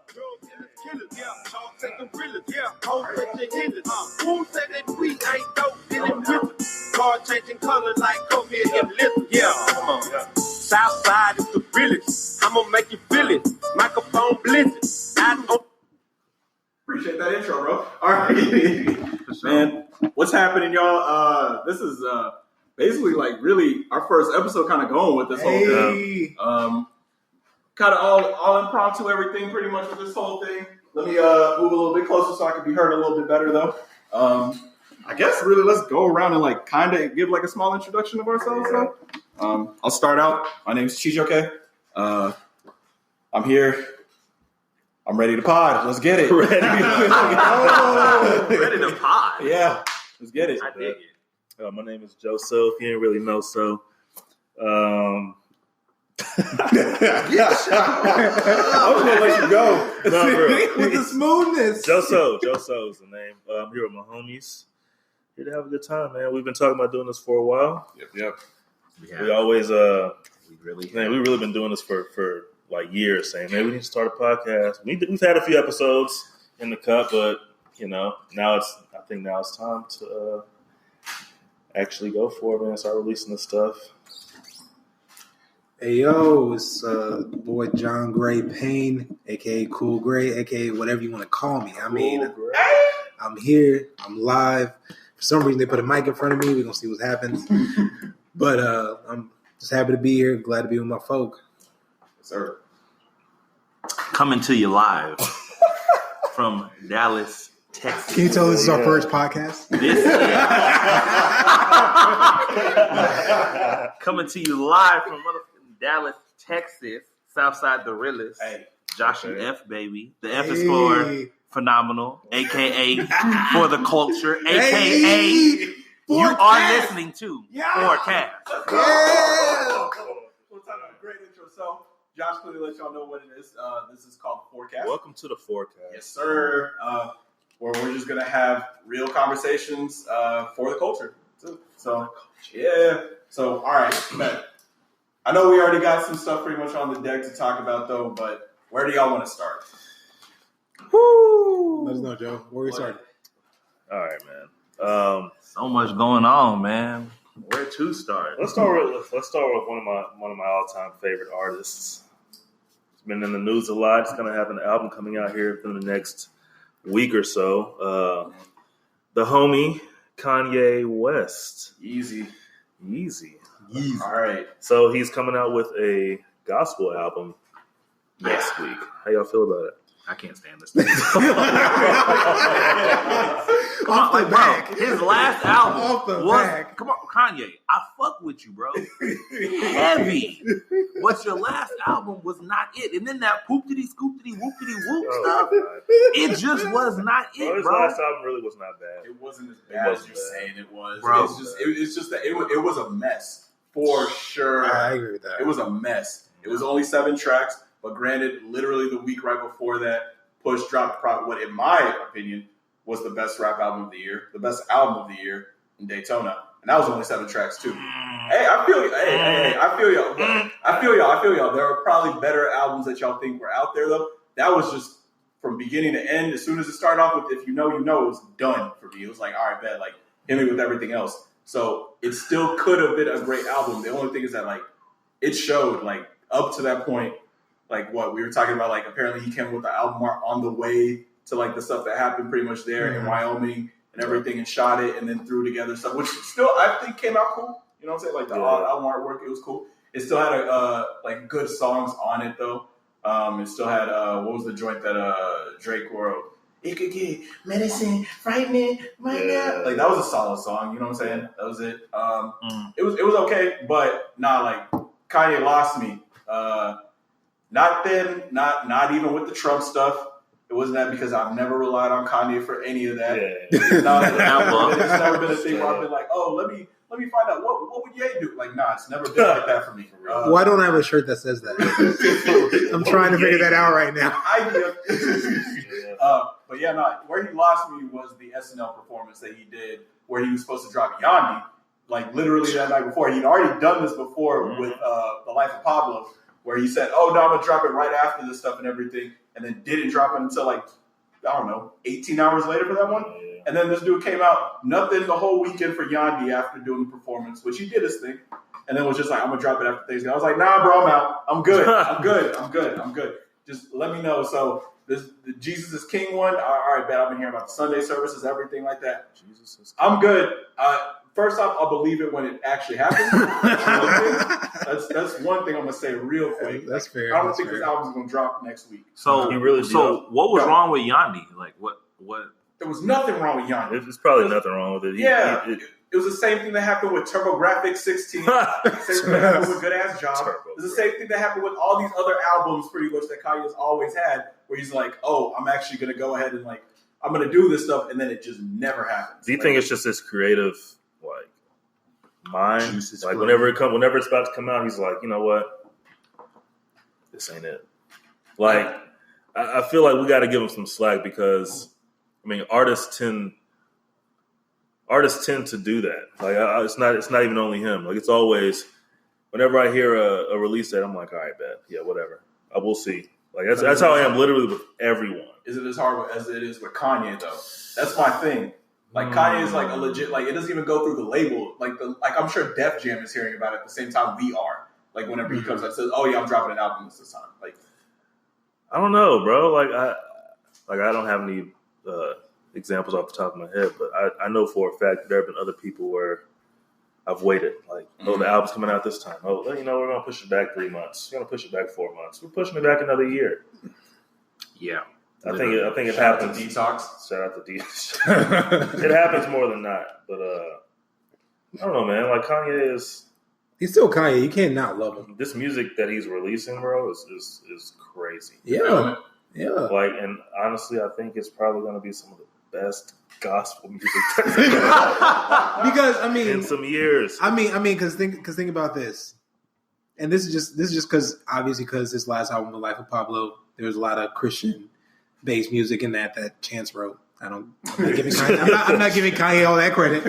Killers, yeah, y'all take them realers, yeah, hold the hitters. Who said that we ain't dope dealing with us? Car changing color like COVID and lizard, yeah, come on. Southside is the realest. I'ma make you feel it. Microphone blizzard. Appreciate that intro, bro. All right, man. What's happening, y'all? This is basically like really our first episode, kind of going with this whole thing. Kind of all impromptu, everything pretty much with this whole thing. Let me move a little bit closer so I can be heard a little bit better, though. I guess really let's go around and like kind of give like a small introduction of ourselves, though. I'll start out. My name is Chijoke. I'm here. I'm ready to pod. Let's get it. Ready to pod. Yeah, let's get it. I dig it. My name is Joseph. You didn't really know so. I'm just gonna let you go. With the smoothness. Joseph is the name. I'm here with my homies. Here to have a good time, man. We've been talking about doing this for a while. Yep. We always we've really been doing this for like years, saying, man, we need to start a podcast. We've had a few episodes in the cup, but now it's time to actually go for it, man. Start releasing the stuff. Hey, yo, it's boy John Gray Payne, a.k.a. Cool Gray, a.k.a. whatever you want to call me. I mean, I'm here. I'm live. For some reason, they put a mic in front of me. We're going to see what happens. But I'm just happy to be here. Glad to be with my folk. Sir. Coming to you live from Dallas, Texas. Can you tell this is our first podcast? Coming to you live from Dallas, Texas, Southside the realest. Hey. Joshy F, baby. The F is for phenomenal, a.k.a. for the culture, a.k.a. you are listening to Forecast. Yeah. We'll talk about a great intro. So, Josh clearly let y'all know what it is. This is called Forecast. Welcome to the Forecast. Yes, sir. Where we're just going to have real conversations for the culture. So, yeah. So, all right, man. I know we already got some stuff pretty much on the deck to talk about, though, but where do y'all want to start? Woo! Let us know, Joe. Where we starting? All right, man. So much going on, man. Where to start? Let's start with one of my all-time favorite artists. It's been in the news a lot. It's gonna have an album coming out here within the next week or so. The homie Kanye West. Easy. All right. So he's coming out with a gospel album next week. How y'all feel about it? I can't stand this thing. Off the back. His last album Off the was back. Come on, Kanye. I fuck with you, bro. Heavy. But your last album was not it. And then that poopity scoopity whoopity whoop stuff. It just was not it, His bro. last album really was not bad. It wasn't as bad as you're saying it was. Bro. It's just that it was a mess for sure. I agree with that. It was a mess. It was only 7 tracks, but granted, literally the week right before that, Push dropped what, in my opinion, was the best rap album of the year, the best album of the year in Daytona, and that was only 7 tracks too. Hey, I feel you. Hey, I feel y'all. I feel y'all. There are probably better albums that y'all think were out there though. That was just from beginning to end. As soon as it started off with "If You Know, You Know," it was done for me. It was like, all right, bet, like hit me with everything else. So it still could have been a great album. The only thing is that like it showed like up to that point, like what we were talking about. Like apparently he came with the album art on the way to like the stuff that happened pretty much there in Wyoming and everything, and shot it and then threw together stuff, which still I think came out cool. You know what I'm saying? Like the album artwork, it was cool. It still had like good songs on it though. It still had what was the joint that Drake wrote? It could get medicine, frightening, right now. Like that was a solid song. You know what I'm saying? That was it. It was okay, but like Kanye lost me. Not then, not even with the Trump stuff. It wasn't that because I've never relied on Kanye for any of that. It's never been a thing where I've been like, oh, let me find out what would Ye do. Like, nah, it's never been like that for me. Why don't I have a shirt that says that? I'm trying to figure that out right now. But yeah, where he lost me was the SNL performance that he did, where he was supposed to drop Yanni, like literally that night before. He'd already done this before with The Life of Pablo, where he said, "Oh no, I'm gonna drop it right after this stuff and everything," and then didn't drop it until like, I don't know, 18 hours later for that one. Yeah. And then this dude came out, nothing the whole weekend for Yandi after doing the performance, which he did his thing, and then was just like, "I'm gonna drop it after Thanksgiving." I was like, "Nah, bro, I'm out. I'm good. I'm good. Just let me know." So the Jesus is King one, all right, bet I've been hearing about the Sunday services, everything like that. Jesus is I'm good. First off, I'll believe it when it actually happens. That's one thing I'm gonna say real quick. That's fair. I don't think this album's gonna drop next week. So He really so what was wrong with Yandi? Like what? There was nothing wrong with Yandi. There's probably nothing wrong with it. It was the same thing that happened with TurboGrafx 16. Same thing that happened with Good Ass Job. It's the same thing that happened with all these other albums, pretty much, that Kanye's always had, where he's like, "Oh, I'm actually gonna go ahead and like, I'm gonna do this stuff," and then it just never happens. Do you think it's just this creative like mind? Like whenever it's about to come out, he's like, you know what, this ain't it. Like I feel like we got to give him some slack because I mean artists tend to do that. Like it's not even only him. Like it's always whenever I hear a release date, I'm like, all right, bet, yeah, whatever. I will see. Like that's how I am literally with everyone. Is it as hard as it is with Kanye though? That's my thing. Like Kanye is like a legit, like it doesn't even go through the label. Like I'm sure Def Jam is hearing about it at the same time we are. Like whenever he comes out and says, "Oh yeah, I'm dropping an album this time." Like I don't know, bro. Like I don't have any examples off the top of my head, but I know for a fact that there have been other people where I've waited. Like, oh, the album's coming out this time. Oh, we're gonna push it back 3 months. We're gonna push it back 4 months. We're pushing it back another year. Yeah. I think it shout happens. out to Detox. Shout out to Detox. It happens more than not, but I don't know, man. Like Kanye is. He's still Kanye. You can't not love him. This music that he's releasing, bro, is crazy. Yeah. Like, and honestly, I think it's probably going to be some of the best gospel music because in some years. Because think about this, and this is just because obviously because this last album, The Life of Pablo, there's a lot of Christian based music in that Chance wrote. I'm not giving Kanye all that credit.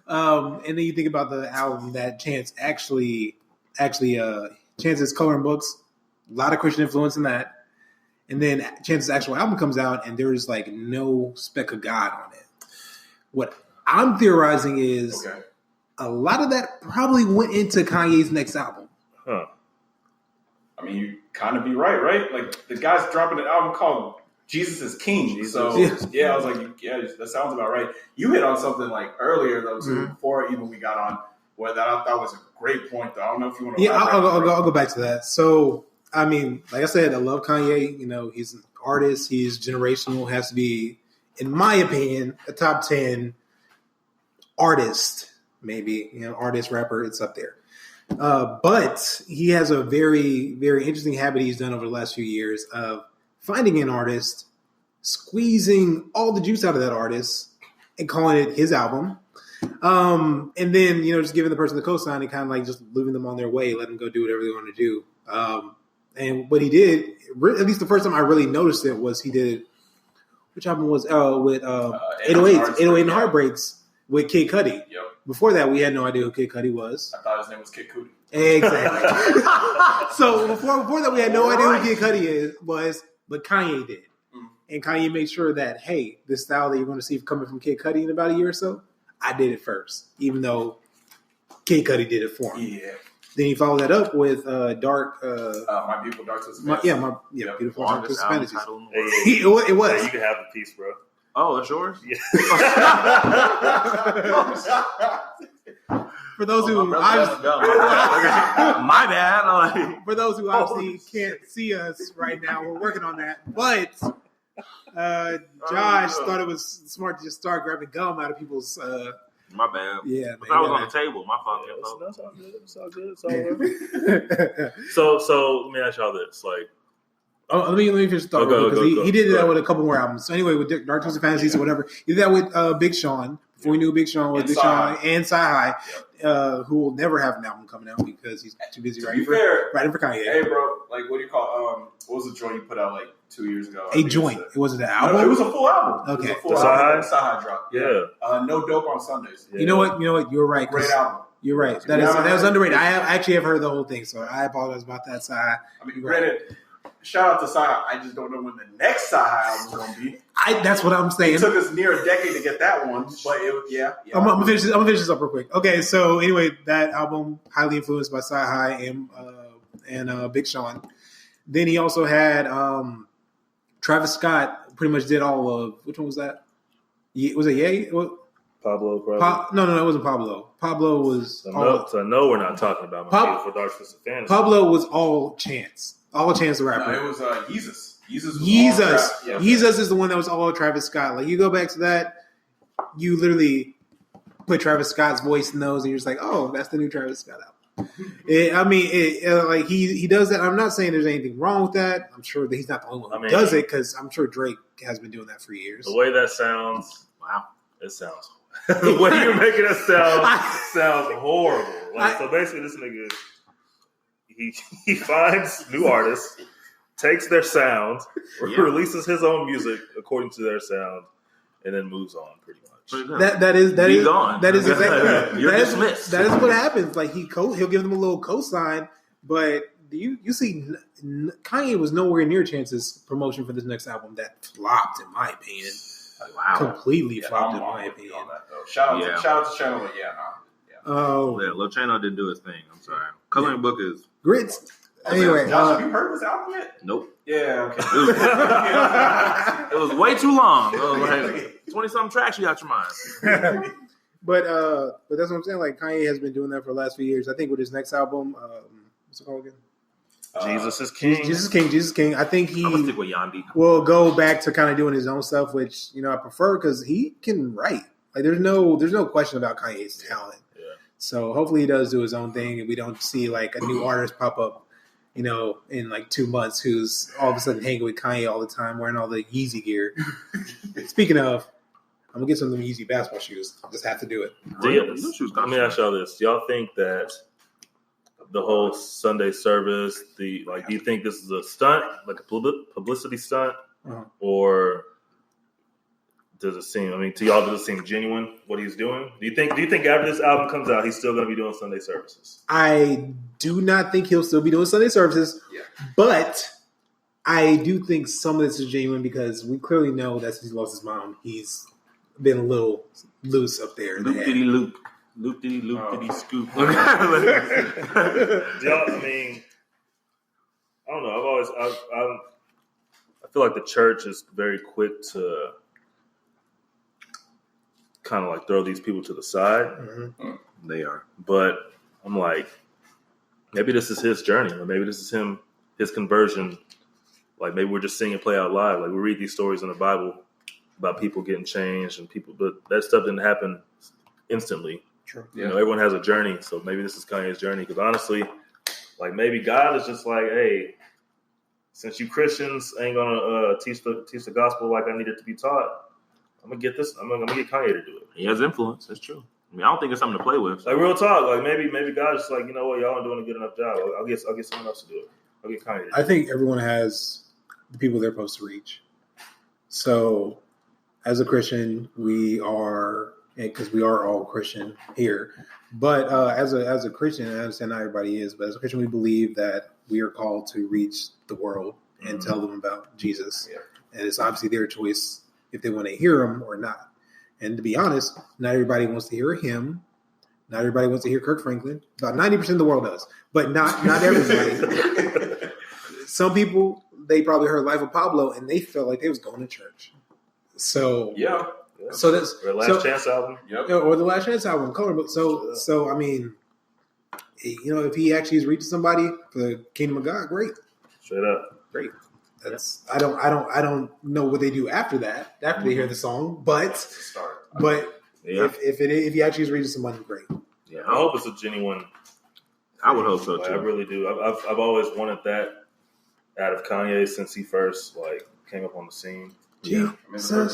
And then you think about the album that Chance actually Chance's coloring books, a lot of Christian influence in that. And then Chance's actual album comes out and there's like no speck of God on it. What I'm theorizing is a lot of that probably went into Kanye's next album. Huh. I mean, you kind of be right? Like the guy's dropping an album called Jesus is King. So yeah, I was like, yeah, that sounds about right. You hit on something like earlier though, too, before even we got on, where that I thought was a great point though. I don't know if you want to. Yeah, I'll go back to that. So I mean, like I said, I love Kanye. You know, he's an artist. He's generational. Has to be, in my opinion, a top 10 artist. Maybe artist, rapper. It's up there. But he has a very, very interesting habit he's done over the last few years of finding an artist, squeezing all the juice out of that artist, and calling it his album. And then, just giving the person the cosign and kind of like just leaving them on their way, letting them go do whatever they want to do. And what he did, at least the first time I really noticed it, was he did, which album was with 808 and Heartbreaks with Kid Cudi. Yep. Before that, we had no idea who Kid Cudi was. I thought his name was Kid Cudi. Exactly. So before that, we had no idea who Kid Cudi was, but Kanye did. And Kanye made sure that, hey, this style that you're going to see coming from Kid Cudi in about a year or so, I did it first, even though Kid Cudi did it for him. Yeah. Then he followed that up with Dark. My Beautiful Dark Twisted Fantasy. Beautiful Dark Twisted Fantasy. It was. Hey, you can have the piece, bro. Oh, that's yours? Yeah. For those who my bad. For those who obviously can't see us right now, we're working on that. But Josh thought it was smart to just start grabbing gum out of people's. My bad. Yeah, but that was on the table. My fault. That's all good. It's all good. It's all good. So let me ask y'all this: like, let me just start because he did that with a couple more albums. So anyway, with Dark Twisted Fantasies or whatever, he did that with Big Sean. Before we knew Big Sean was Big Sean and Sci-Hi, who will never have an album coming out because he's too busy writing for Kanye. Hey, bro, like what do you call? What was the joint you put out like 2 years ago? A joint. It wasn't an album. No, it was a full album. Okay, Sci-Hi drop. Yeah. No Dope on Sundays. Yeah. You know what? You're right. Great album. You're right. That was underrated. I actually have heard the whole thing, so I apologize about that. Sci. I mean, granted, shout out to Sci. I just don't know when the next Sci album is going to be. That's what I'm saying. It took us near a decade to get that one, but yeah. I'm gonna finish this up real quick. Okay, so anyway, that album highly influenced by Sci-Hi and Big Sean. Then he also had Travis Scott. Pretty much did all of which one was that? Was it Ye? Pablo, probably. No, it wasn't Pablo. Pablo was. So I know we're not talking about my beautiful dark twisted fantasy. Pablo was all Chance the rapper. No, it was Yeezus. Yeezus is the one that was all Travis Scott. Like you go back to that, you literally put Travis Scott's voice in those, and you're just like, oh, that's the new Travis Scott album. Like he does that. I'm not saying there's anything wrong with that. I'm sure that he's not the only one who does it because I'm sure Drake has been doing that for years. The way that sounds, wow, it sounds. The way you're making it sounds horrible. So basically, this nigga he finds new artists, takes their sound, releases his own music according to their sound, and then moves on pretty much. That is gone. That is exactly You're dismissed. That is what happens. Like he'll give them a little cosign, but you see Kanye was nowhere near Chance's promotion for this next album that flopped, in my opinion. Wow, completely flopped in my opinion. On that, though. Shout out to Channel. Oh, Lil Channel didn't do his thing. I'm sorry. Coloring Book is grits. Anyway, Josh, have you heard this album yet? Nope. Yeah, okay. It was way too long. It was like 20-something tracks you out your mind. But that's what I'm saying. Like Kanye has been doing that for the last few years. I think with his next album, what's it called again? Jesus is King. Jesus is King. I think he I'm gonna stick with Yandi. will go back to kind of doing his own stuff, which I prefer because he can write. Like there's no question about Kanye's talent. Yeah. So hopefully he does do his own thing, and we don't see like a new artist pop up, in like 2 months who's all of a sudden hanging with Kanye all the time, wearing all the Yeezy gear. Speaking of, I'm gonna get some of them Yeezy basketball shoes. Just have to do it. Let me ask y'all this: y'all think that the whole Sunday service, do you think this is a stunt, like a publicity stunt, or does it seem? I mean, to y'all, does it seem genuine what he's doing? Do you think after this album comes out, he's still going to be doing Sunday services? I do not think he'll still be doing Sunday services, but I do think some of this is genuine because we clearly know that since he lost his mom, he's been a little loose up there. Loop-diddy-loop. Loop-diddy-loop-diddy-scoop. Y'all, I mean, I don't know. I feel like the church is very quick to kind of like throw these people to the side. Mm-hmm. They are. But I'm like, maybe this is his journey, or maybe this is his conversion. Like maybe we're just seeing it play out live. Like we read these stories in the Bible about people getting changed and people, but that stuff didn't happen instantly. True. Yeah. Everyone has a journey, so maybe this is Kanye's journey. Because honestly, like maybe God is just like, hey, since you Christians ain't gonna teach the gospel like I need it to be taught, I'm gonna get Kanye to do it. He has influence. That's true. I mean, I don't think it's something to play with. Like real talk. Like maybe God's just like, you know what, y'all aren't doing a good enough job. I'll get someone else to do it. I'll get Kanye to do it. I think everyone has the people they're supposed to reach. So, as a Christian, we are. Because we are all Christian here, but as a Christian, I understand not everybody is, but as a Christian, we believe that we are called to reach the world and tell them about Jesus, and it's obviously their choice if they want to hear him or not. And to be honest, not everybody wants to hear him. Not everybody wants to hear Kirk Franklin. About 90% of the world does, but not everybody. Some people, they probably heard Life of Pablo and they felt like they was going to church. So yeah. So that's or Last Chance album. Yep. Or the Last Chance album, Color Book. So I mean, if he actually is reaching somebody for the kingdom of God, great. Straight up. Great. That's I don't know what they do after that, after they hear the song, but if he actually is reaching somebody, great. Yeah, I hope it's a genuine. I would hope so too. I really do. I've always wanted that out of Kanye since he first came up on the scene. Yeah, that's the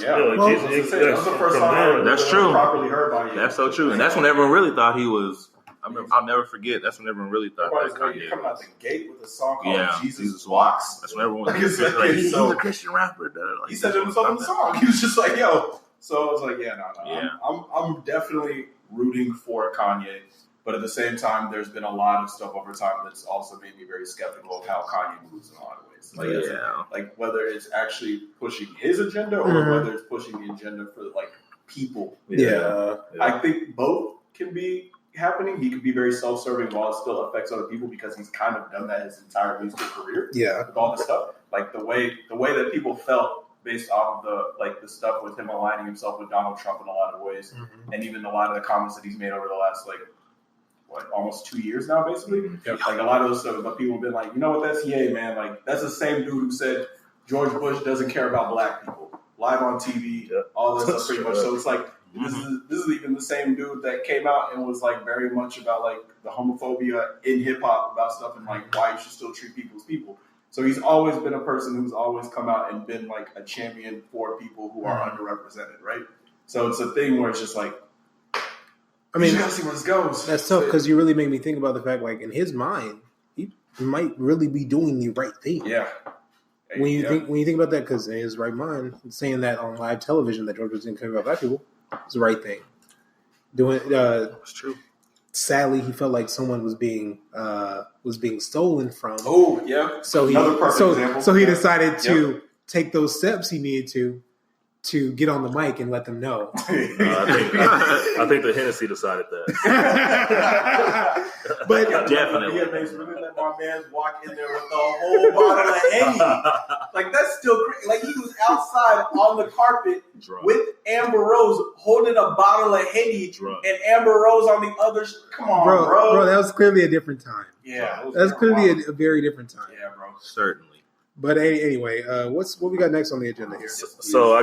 first time that's true. Properly heard by you. That's so true, and that's when everyone really thought he was. I'll never forget. That's when everyone really thought that Kanye coming out the gate with a song called Jesus Walks. That's when everyone was like, he's a Christian rapper. He said himself in the song. He was just like, yo. So I was like, no. I'm definitely rooting for Kanye But at the same time, there's been a lot of stuff over time that's also made me very skeptical of how Kanye moves in a lot of ways. Like whether it's actually pushing his agenda or whether it's pushing the agenda for like people. Yeah. I think both can be happening. He could be very self-serving while it still affects other people because he's kind of done that his entire musical career. Yeah. With all this stuff. Like the way that people felt based off of the stuff with him aligning himself with Donald Trump in a lot of ways. And even a lot of the comments that he's made over the last almost 2 years now, basically. Like a lot of those stuff, but people have been like, you know what, that's EA, man. Like that's the same dude who said George Bush doesn't care about black people. Live on TV, all this stuff pretty much. So it's like this is even the same dude that came out and was like very much about like the homophobia in hip hop about stuff and like why you should still treat people as people. So he's always been a person who's always come out and been like a champion for people who are underrepresented, right? So it's a thing where it's just like, I mean, you gotta see where this goes. That's tough because you really make me think about the fact, like in his mind, he might really be doing the right thing. Yeah. When you think about that, because in his right mind, saying that on live television that George was didn't care about black people, it's the right thing. It's true. Sadly, he felt like someone was being stolen from. Oh yeah. So he decided to take those steps he needed to get on the mic and let them know. I think the Hennessy decided that. But definitely. It makes really let my man walk in there with a whole bottle of Henny. Like that's still crazy. Like he was outside on the carpet with Amber Rose holding a bottle of Henny and Amber Rose on the other. Come on, bro. That was clearly a different time. Yeah, that's clearly a very different time. Yeah, bro. Certainly. But anyway, what we got next on the agenda here? So I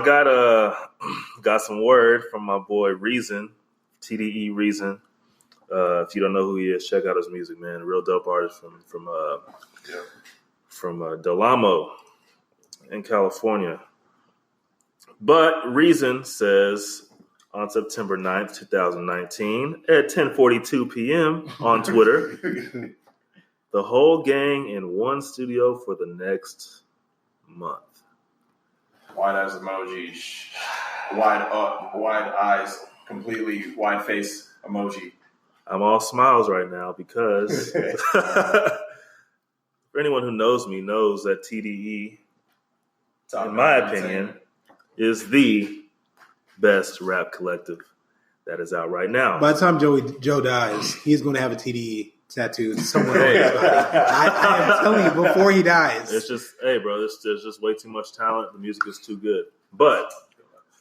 got some word from my boy Reason, TDE Reason. If you don't know who he is, check out his music, man. Real dope artist from Del Amo in California. But Reason says on September 9th, 2019 at 10:42 p.m. on Twitter, the whole gang in one studio for the next month. Wide eyes emojis, wide eyes, completely wide face emoji. I'm all smiles right now because for anyone who knows me knows that TDE, in my opinion, is the best rap collective that is out right now. By the time Joe dies, he's going to have a TDE tattooed somewhere on his body. I am telling you, before he dies. It's just, hey, bro, there's just way too much talent. The music is too good. But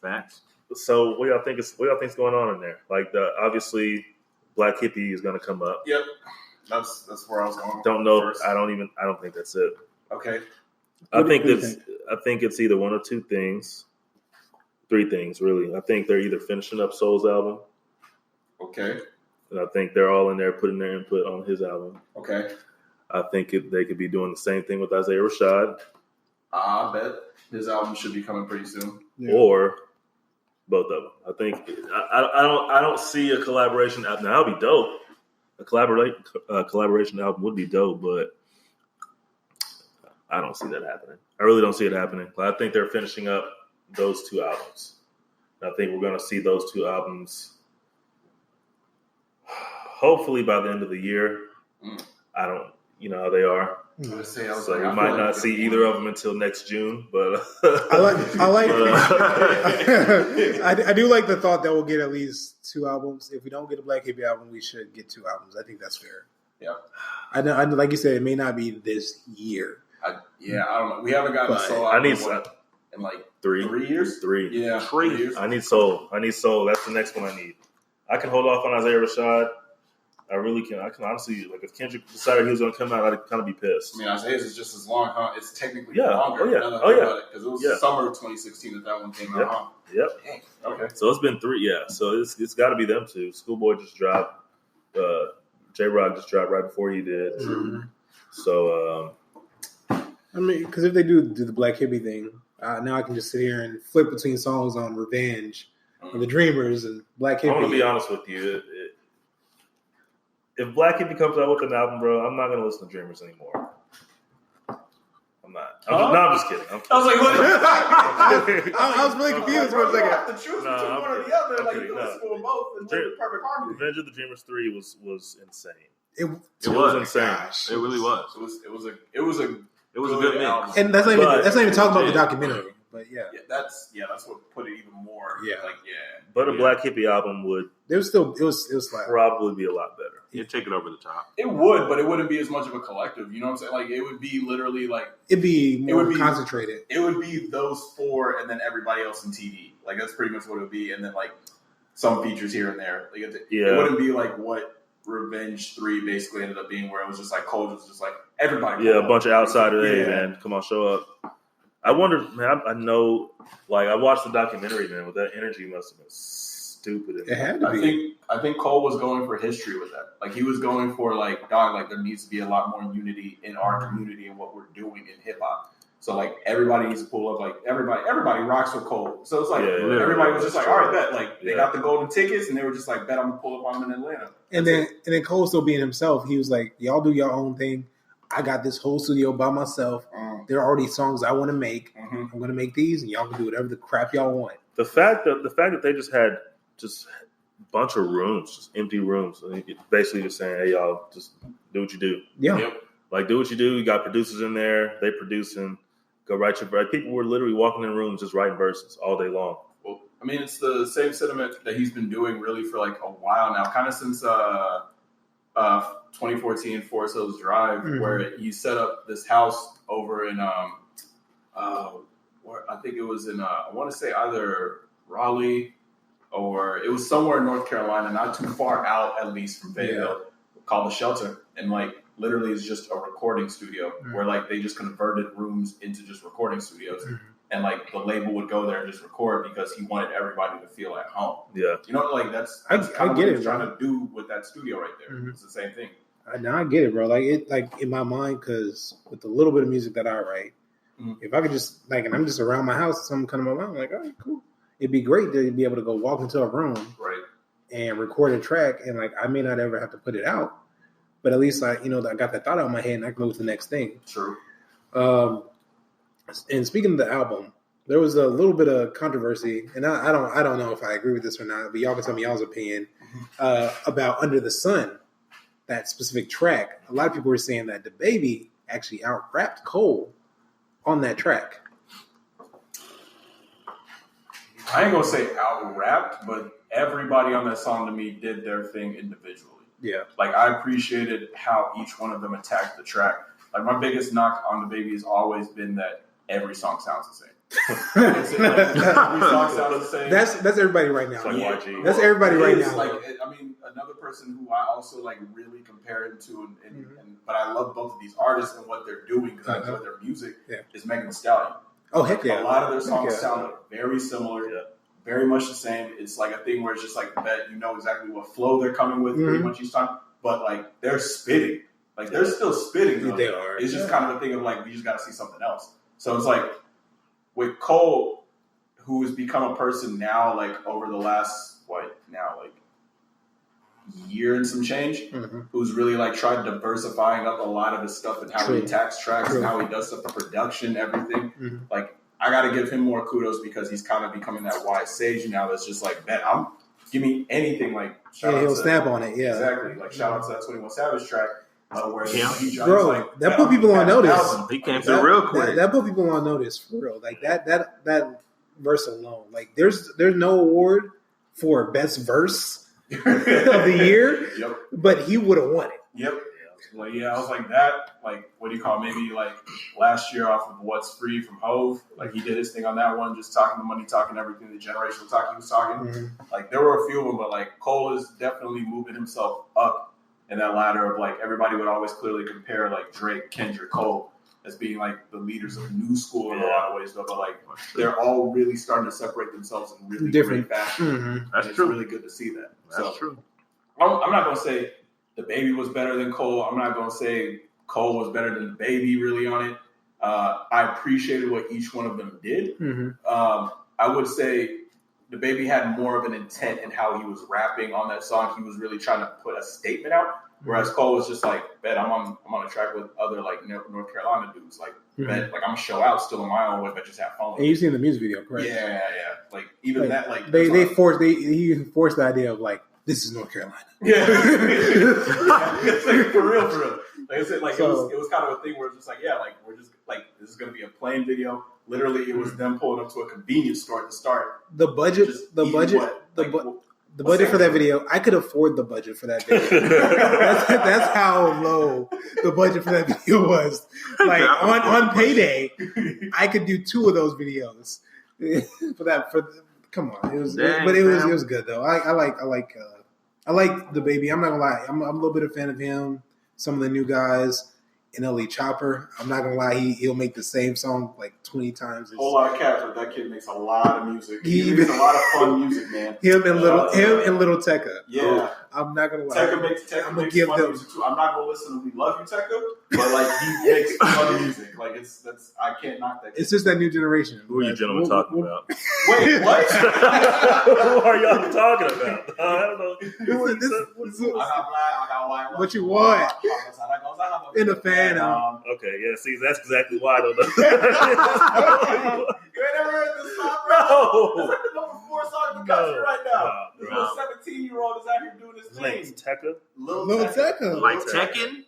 facts. So what y'all think's going on in there? Like obviously, Black Hippie is going to come up. Yep, that's where I was going. Don't know. First. I don't think that's it. Okay. I think it's either one or two things, three things really. I think they're either finishing up Soul's album. Okay. And I think they're all in there putting their input on his album. Okay. I think they could be doing the same thing with Isaiah Rashad. I bet his album should be coming pretty soon. Yeah. Or both of them. I think I don't see a collaboration album. Now, that would be dope. A collaboration album would be dope, but I don't see that happening. I really don't see it happening. I think they're finishing up those two albums. I think we're going to see those two albums hopefully by the end of the year. I don't, you know how they are. So we might not see either of them until next June, but I do like the thought that we'll get at least two albums. If we don't get a Black Hippie album, we should get two albums. I think that's fair. Yeah. I know, like you said, it may not be this year. I don't know. We haven't gotten a Soul I need in like 3 years. 3. Yeah, 3 years. I need Soul. That's the next one I need. I can hold off on Isaiah Rashad. I really can. I can honestly, like, if Kendrick decided he was going to come out, I'd kind of be pissed. I mean, Isaiah's is just as long, huh? It's technically Oh, longer. yeah. Because it was summer of 2016 that one came out, huh? Yep. Dang. Okay. So it's been 3, yeah. So it's got to be them two. Schoolboy just dropped. J-Rock just dropped right before he did. Mm-hmm. So, I mean, because if they do the Black Hippie thing, now I can just sit here and flip between songs on Revenge, and The Dreamers, and Black Hippie. I'm going to be honest with you. If Black Hippie comes out with an album, bro, I'm not going to listen to Dreamers anymore. I'm I'm not. I'm just kidding. I was like, what? I was really confused for a You second. have to choose between one or the other. Like, you can listen to them both and live in perfect harmony. Revenge of the Dreamers 3 was insane. It was insane. Gosh. It really was. It was a good mix. album. And that's not even talking about the documentary. But yeah, that's what put it even more. But a Black Hippie album would. It was like probably be a lot better. You'd take it over the top. It would, but it wouldn't be as much of a collective. You know what I'm saying? Like, it would be literally like it'd be more concentrated. It would be those four and then everybody else in TV. Like, that's pretty much what it would be. And then like some features here and there. Like, it wouldn't be like what Revenge 3 basically ended up being, where it was just like Cole was just like everybody. Yeah, a bunch of outsiders. Hey, man, come on, show up. I wonder, man. I know, like, I watched the documentary, man. With that energy, must have been stupid. It had to be. I think Cole was going for history with that. Like, he was going for like, dog, like there needs to be a lot more unity in our community and what we're doing in hip hop. So like everybody needs to pull up. Like everybody rocks with Cole. So it's like everybody was just like, all right, bet. Like they got the golden tickets and they were just like, bet I'm gonna pull up on them in Atlanta. And then Cole still being himself, he was like, y'all do your own thing. I got this whole studio by myself. There are already songs I want to make. I'm going to make these, and y'all can do whatever the crap y'all want. The fact that they just had a bunch of rooms, just empty rooms, basically just saying, hey, y'all, just do what you do. Yeah. Yep. Like, do what you do. You got producers in there. They producing. Go write your verse. People were literally walking in rooms just writing verses all day long. Well, I mean, it's the same sentiment that he's been doing really for like a while now, kind of since 2014 Forest Hills Drive, where he set up this house over in where I think it was in I want to say either Raleigh or it was somewhere in North Carolina, not too far out at least from Fayetteville, called The Shelter, and like literally it's just a recording studio where like they just converted rooms into just recording studios. And like the label would go there and just record because he wanted everybody to feel at home. Yeah, you know, like that's kind of what he's trying to do with that studio right there. It's the same thing. I get it, bro. Like it, like in my mind, because with the little bit of music that I write, if I could just like, and I'm just around my house, something kind of my mind, I'm like, all right, cool. It'd be great to be able to go walk into a room, and record a track, and like I may not ever have to put it out, but at least I got that thought out of my head, and I can go with the next thing. True. And speaking of the album, there was a little bit of controversy, and I don't know if I agree with this or not, but y'all can tell me y'all's opinion about Under the Sun, that specific track. A lot of people were saying that DaBaby actually out-rapped Cole on that track. I ain't gonna say out-rapped, but everybody on that song to me did their thing individually. Yeah. Like, I appreciated how each one of them attacked the track. Like, my biggest knock on DaBaby has always been that every song sounds the same. Every song sounds the same. That's everybody right now. Like YG. That's everybody right now. Like, I mean, another person who I also like really compare him to, but I love both of these artists and what they're doing because I enjoy their music. Is Megan Thee Stallion. Oh heck yeah! A lot of their songs sound very similar. Very much the same. It's like a thing where it's just like that you know exactly what flow they're coming with pretty much each time, but like they're spitting. Like they're still spitting. Though. They are. It's just kind of a thing of like we just got to see something else. So it's like with Cole, who has become a person now, like over the last year and some change, who's really like tried diversifying up a lot of his stuff and how he attacks tracks and how he does stuff, the production, everything. Like I got to give him more kudos because he's kind of becoming that wise sage now. That's just like, man, give me anything. Like he'll snap on it. Yeah, exactly. Like shout out to that 21 Savage track. Where bro, like, that put people on notice. He came through real quick. That put people on notice for real. Like that verse alone. Like there's no award for best verse of the year, but he would have won it. Yep. Like I was like that. Like what do you call it? Maybe like last year off of What's Free from Hove. Like he did his thing on that one, just talking the money, talking everything, the generational talk he was talking. Like there were a few of them, but like Cole is definitely moving himself up. And that ladder of like everybody would always clearly compare like Drake, Kendrick, Cole as being like the leaders of new school in a lot of ways, but like they're all really starting to separate themselves in really different fashion. That's it's true. Really good to see that. That's true. I'm not gonna say DaBaby was better than Cole. I'm not gonna say Cole was better than DaBaby really on it. I appreciated what each one of them did. I would say DaBaby had more of an intent in how he was rapping on that song. He was really trying to put a statement out. Whereas Cole was just like, bet I'm on a track with other like North Carolina dudes. Like, bet like I'm gonna show out still in my own way, but just have fun. And you've seen the music video, correct? Yeah. Like even that, like he forced the idea of like this is North Carolina. Yeah, it's like, for real. Like I said, like it was kind of a thing where it's just like, yeah, like we're just like this is gonna be a plain video. Literally, it was them pulling up to a convenience store at the start. The budget for that video, I could afford the budget for that video. that's how low the budget for that video was. Like on payday, I could do 2 of those videos come on, it was good though. I like the baby. I'm not gonna lie, I'm a little bit of a fan of him. Some of the new guys. NLE Chopper, I'm not gonna lie, he'll make the same song like 20 times. Whole lot of cats, but that kid makes a lot of music. He makes a lot of fun music, man. Him and Little Tekka. Yeah, I'm not gonna lie. Tekka makes fun music too. I'm not gonna listen to "We Love You, Tekka," but like he makes fun music. Like I can't knock that kid. It's just that new generation. Who are you gentlemen talking about? Wait, what? Who are y'all talking about? I don't know. I got black, I got white. What you want? In a fan. Okay, yeah. See, that's exactly why I don't know. You ain't never heard this song, bro? No. It's like the number 4 song in the country right now. This little 17-year-old is out here doing his thing. His name's Tekka. Little Tekka. Like Tekken?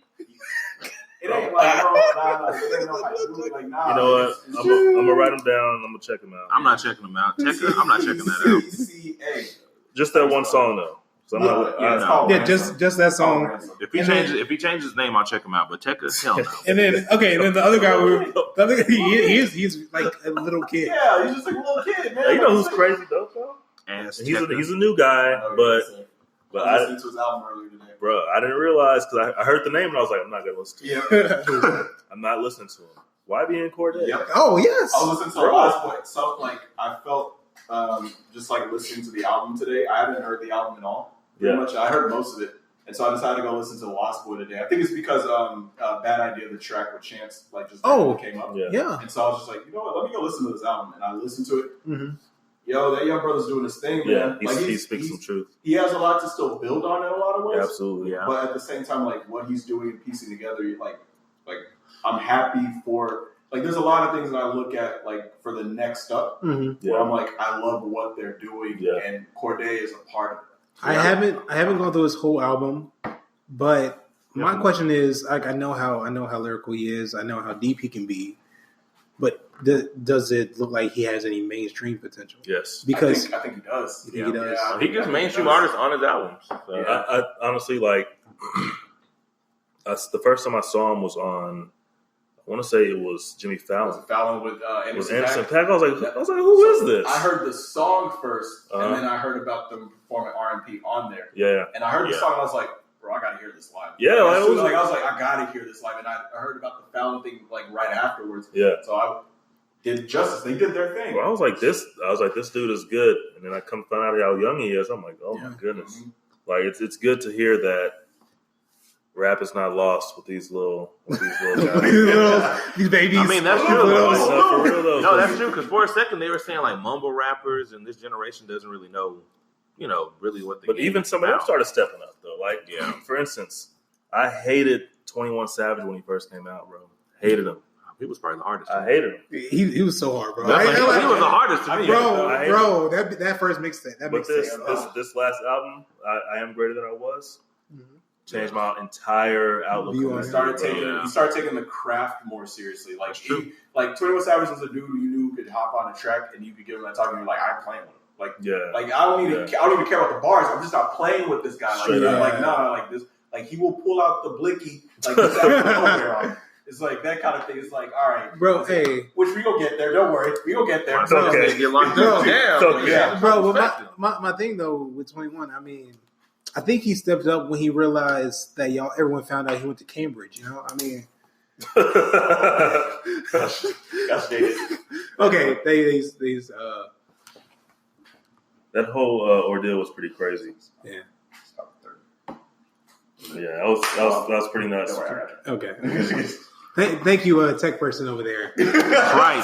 It ain't like, nah. You know what? I'm gonna write them down. I'm gonna check them out. I'm not checking them out. Tekka? I'm not checking that out. CCA. Just that one song though. So I'm not. Just that song. If he changes his name, I'll check him out. But Tekka, hell no. And then the other guy, he's like a little kid. Yeah, he's just like a little kid, man. You know who's crazy though? He's a new guy, but I listened to his album earlier today. Bro, I didn't realize because I heard the name and I was like, I'm not gonna listen to him. I'm not listening to him. YB and Corday. Yep. Oh yes. I was listening to the last point. So like I felt just like listening to the album today. I haven't heard the album at all. Pretty much, I heard most of it, and so I decided to go listen to Lost Boy today. I think it's because Bad Idea, the track with Chance, like just came up. Yeah. And so I was just like, you know what? Let me go listen to this album, and I listened to it. Mm-hmm. Yo, that young brother's doing his thing, man. Yeah, he speaks some truth. He has a lot to still build on in a lot of ways. Absolutely, yeah. But at the same time, like what he's doing and piecing together, like I'm happy for. Like, there's a lot of things that I look at, like, for the next step, where I'm like, I love what they're doing, and Corday is a part of it. I haven't gone through his whole album, but my question is, like, I know how lyrical he is, I know how deep he can be, but does it look like he has any mainstream potential? Yes, because I think he does. You think he does? He gets mainstream artists on his albums. So. I honestly like. The first time I saw him was on. I want to say it was Jimmy Fallon. Was it Fallon with Anderson .Paak. I was like, who is this? I heard the song first, and then I heard about them performing R&B on there. Yeah. And I heard the song, and I was like, bro, I got to hear this live. Yeah. I was like, I got to hear this live. And I heard about the Fallon thing, like, right afterwards. Yeah. So I did justice. They did their thing. Well, I was like, this dude is good. And then I come find out how young he is. I'm like, oh, my goodness. Mm-hmm. Like, it's good to hear that rap is not lost with these little guys. these babies. I mean, that's true. For real though. No, that's true. Because for a second they were saying like mumble rappers, and this generation doesn't really know, really what they. But even some of them started stepping up though. Like, for instance, I hated 21 Savage when he first came out, bro. Hated him. He was probably the hardest. I hated him. He was so hard, bro. He was the hardest to me, bro. That first mixtape. This last album, I Am Greater Than I Was. Mm-hmm. Changed my entire outlook. He started taking the craft more seriously. Like, 21 Savage was a dude who you knew could hop on a track and you could give him that talk and you're like, I'm playing with him. Like I don't even care about the bars. I'm just not playing with this guy. Like, this. Like, he will pull out the blicky like this out of nowhere on. It's like that kind of thing. It's like, all right, bro. Which we gonna get there. Don't worry, we gonna get there. It's okay. Get locked up. Yeah, bro. But my thing though with 21, I mean. I think he stepped up when he realized that everyone found out he went to Cambridge. You know, I mean, Gosh, dated. Okay, that whole ordeal was pretty crazy. Yeah. Yeah, that was pretty nuts. Okay. Thank you, tech person over there. That's right.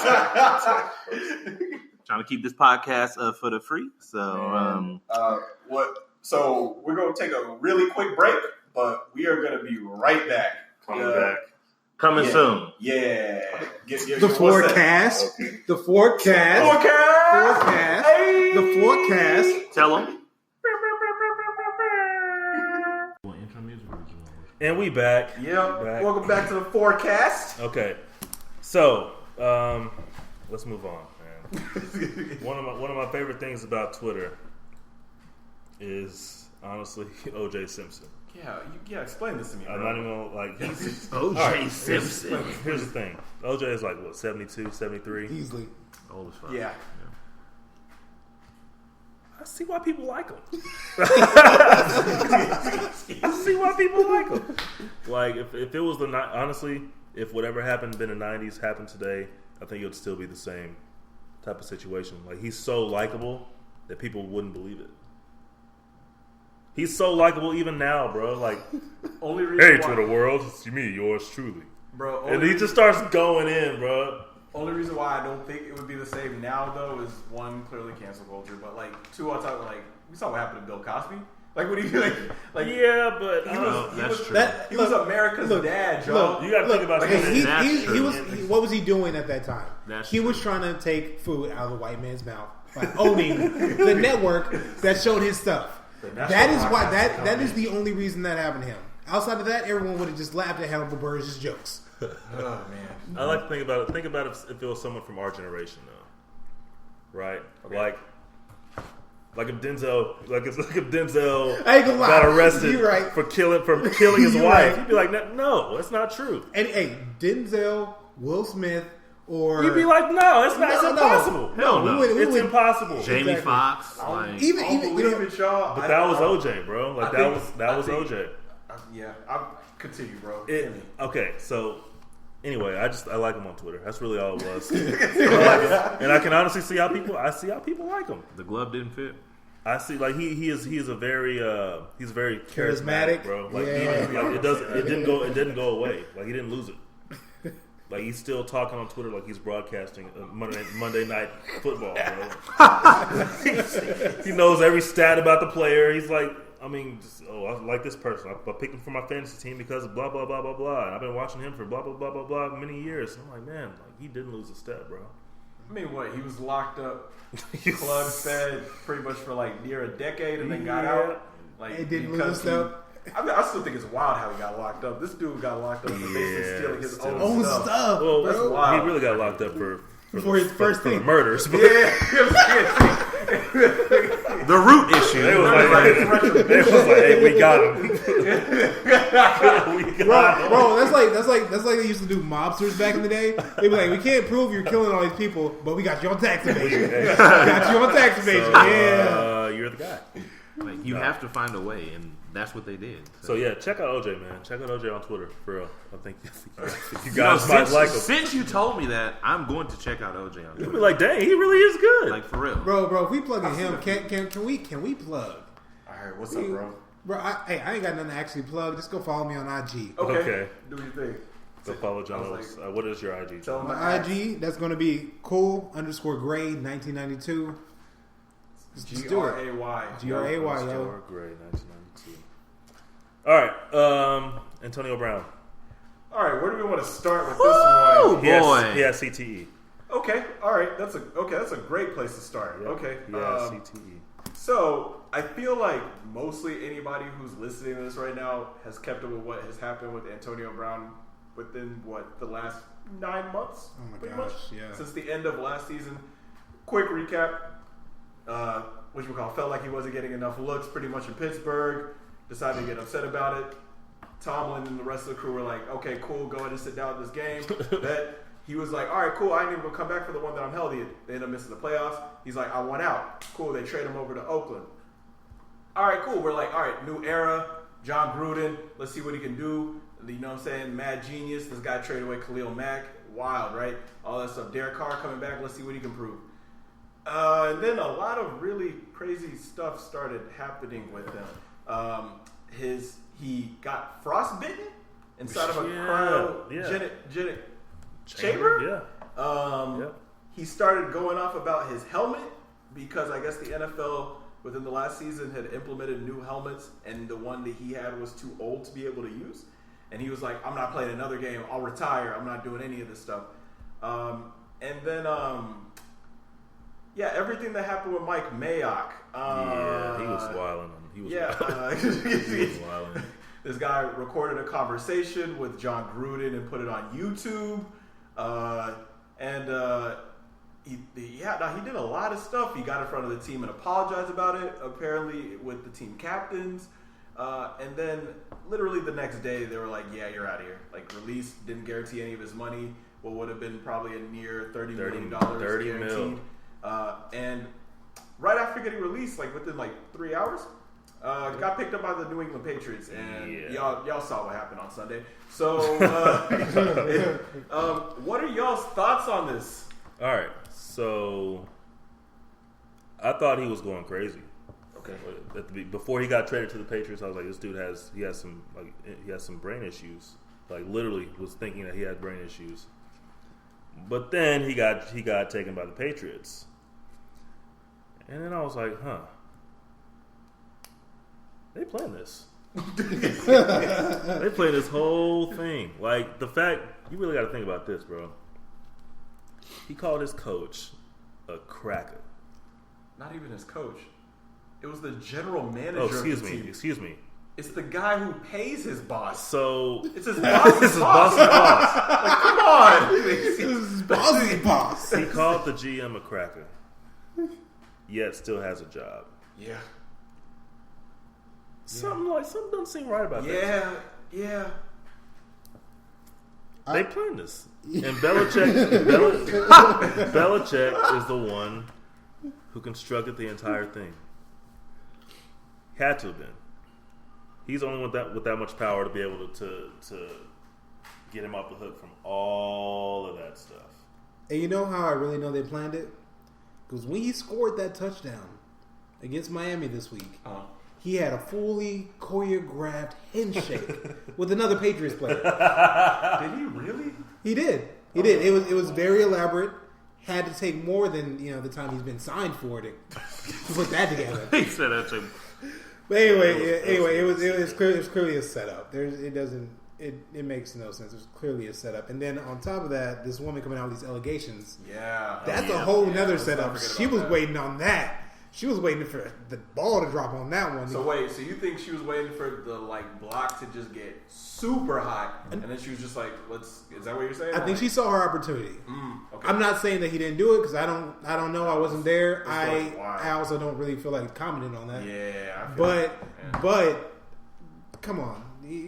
Trying to keep this podcast for the free. So So we're going to take a really quick break. But we are going to be right back. Coming soon. Yeah. The forecast. Okay. The forecast. Hey. The forecast. Tell them. And we back. Yep. Back. Welcome back to the forecast. Okay. So, let's move on, man. One of my favorite things about Twitter is honestly O.J. Simpson. Yeah. Explain this to me, bro. I'm not even gonna O.J. Simpson. Here's the thing. O.J. is like, what, 72, 73? Easily. Old as fuck. Yeah. I see why people like him. I see why people like him. Like, if it was honestly, if whatever happened in the 90s happened today, I think it would still be the same type of situation. Like, he's so likable that people wouldn't believe it. He's so likable even now, bro. Like, Only reason hey, why, Twitter world, it's me, yours truly. bro. And he just starts going in, bro. Only reason why I don't think it would be the same now, though, is one, clearly cancel culture, but like two, on top of like we saw what happened to Bill Cosby. Like, what do you like? Yeah, but he was true. he was America's dad, Joe. you got to think about He what was he doing at that time? That's he was trying to take food out of the white man's mouth by owning the network that showed his stuff. That is why that is the only reason that happened to him. Outside of that, everyone would have just laughed at Hannibal Buress' jokes. Oh man. I like to think about it. Think about it if it was someone from our generation, though, right? Okay. Like if Denzel, I ain't gonna lie. got arrested You're right. for killing his You're wife, right. he'd be like, no, that's not true. And hey, Denzel, Will Smith, or You'd be like, no, it's not. It's No. impossible. Hell no. It's impossible. Jamie Exactly. Foxx. Like, even I don't believe it, y'all. But that was OJ, bro. Like I that was think- OJ. Yeah, I'll continue, bro. Okay, so anyway, I like him on Twitter. That's really all it was. I like him. And I can honestly see how people like him. the glove didn't fit. I see, like he is a very charismatic, bro. Like, Yeah. it didn't go away. Like, he didn't lose it. Like, he's still talking on Twitter like he's broadcasting Monday Night Football, bro. He knows every stat about the player. He's like, I like this person. I picked him for my fantasy team because of blah blah blah blah blah. And I've been watching him for blah blah blah blah blah many years. And I'm like, man, like, he didn't lose a step, bro. I mean, what? He was locked up, club fed, pretty much for like near a decade, and then got out. Like, It didn't lose because a step. I still think it's wild how he got locked up. This dude got locked up for basically stealing his own stuff. Well, That's he wild. really got locked up for his first the thing. murders. But The root issue. They was like, hey, we got him. Bro, that's like they used to do mobsters back in the day. They'd be like, we can't prove you're killing all these people, but we got you on tax evasion. Got you on tax evasion. Yeah. You're the guy. Like, you have to find a way, and that's what they did. So yeah, check out OJ, man. Check out OJ on Twitter for real. I think you guys might since, like him. Since you told me that, I'm going to check out OJ on You'll Twitter. be like, dang, he really is good. Like, for real. Bro, if we plug in him, can we plug? All right, what's up, bro? Bro, I ain't got nothing to actually plug. Just go follow me on IG. Okay. Do your thing. So follow John I was Lewis. What is your IG? Tell him My IG, that's going to be cool_gray 1992. Just do it. G-R-A-Y. G-R-A-Y, yo. Gray, 1992. All right, Antonio Brown. All right, where do we want to start with Woo! this one? Boy. He has CTE. Okay, all right, that's a great place to start. Yep. Okay, He has CTE. so I feel like mostly anybody who's listening to this right now has kept up with what has happened with Antonio Brown within the last 9 months, Oh my pretty gosh, much, yeah. since the end of last season. Quick recap: felt like he wasn't getting enough looks, pretty much in Pittsburgh. Decided to get upset about it. Tomlin and the rest of the crew were like, "Okay, cool, go ahead and sit down this game." That he was like, "All right, cool, I ain't even gonna come back for the one that I'm healthy in." They end up missing the playoffs. He's like, "I want out." Cool, they trade him over to Oakland. All right, cool. We're like, all right, new era. John Gruden, let's see what he can do. You know what I'm saying? Mad genius. This guy traded away Khalil Mack. Wild, right? All that stuff. Derek Carr coming back. Let's see what he can prove. And then a lot of really crazy stuff started happening with him. He got frostbitten inside of a cryogenic chamber. Yeah. He started going off about his helmet because I guess the NFL within the last season had implemented new helmets, and the one that he had was too old to be able to use. And he was like, I'm not playing another game. I'll retire. I'm not doing any of this stuff. And then, everything that happened with Mike Mayock. He was wilding. He was wilding. This guy recorded a conversation with John Gruden and put it on YouTube. He did a lot of stuff. He got in front of the team and apologized about it, apparently with the team captains. And then literally the next day they were like, yeah, you're out of here. Like, release, didn't guarantee any of his money. What would have been probably a near $30 million guaranteed. And right after getting released, like within like 3 hours, got picked up by the New England Patriots, and y'all saw what happened on Sunday. So, what are y'all's thoughts on this? All right, so I thought he was going crazy. Okay. Before he got traded to the Patriots, I was like, this dude has some brain issues. Like, literally was thinking that he had brain issues. But then he got taken by the Patriots, and then I was like, they playing this. They playing this whole thing. Like, the fact, you really got to think about this, bro. He called his coach a cracker. Not even his coach. It was the general manager. Oh, excuse me. It's the guy who pays his boss. So it's his boss's boss. Like, come on. This is his boss's boss. He called the GM a cracker, yet still has a job. Yeah. Something doesn't seem right about that. Yeah. They playing this, and Belichick is the one who constructed the entire thing. Had to have been. He's the only one with that much power to be able to get him off the hook from all of that stuff. And you know how I really know they planned it? Because when he scored that touchdown against Miami this week, he had a fully choreographed handshake with another Patriots player. Did he really? He did. He did. It was very elaborate. Had to take more than the time he's been signed for to put that together. He said that to him. But anyway, it was clearly a setup. It makes no sense. It's clearly a setup. And then on top of that, this woman coming out with these allegations. Yeah. That's a whole nother setup. She was waiting on that. She was waiting for the ball to drop on that one. So wait, so you think she was waiting for the block to just get super hot, and then she was just like, "Let's." Is that what you're saying? I think she saw her opportunity. Okay. I'm not saying that he didn't do it because I don't know. I wasn't there. I also don't really feel like commenting on that. Yeah. But come on.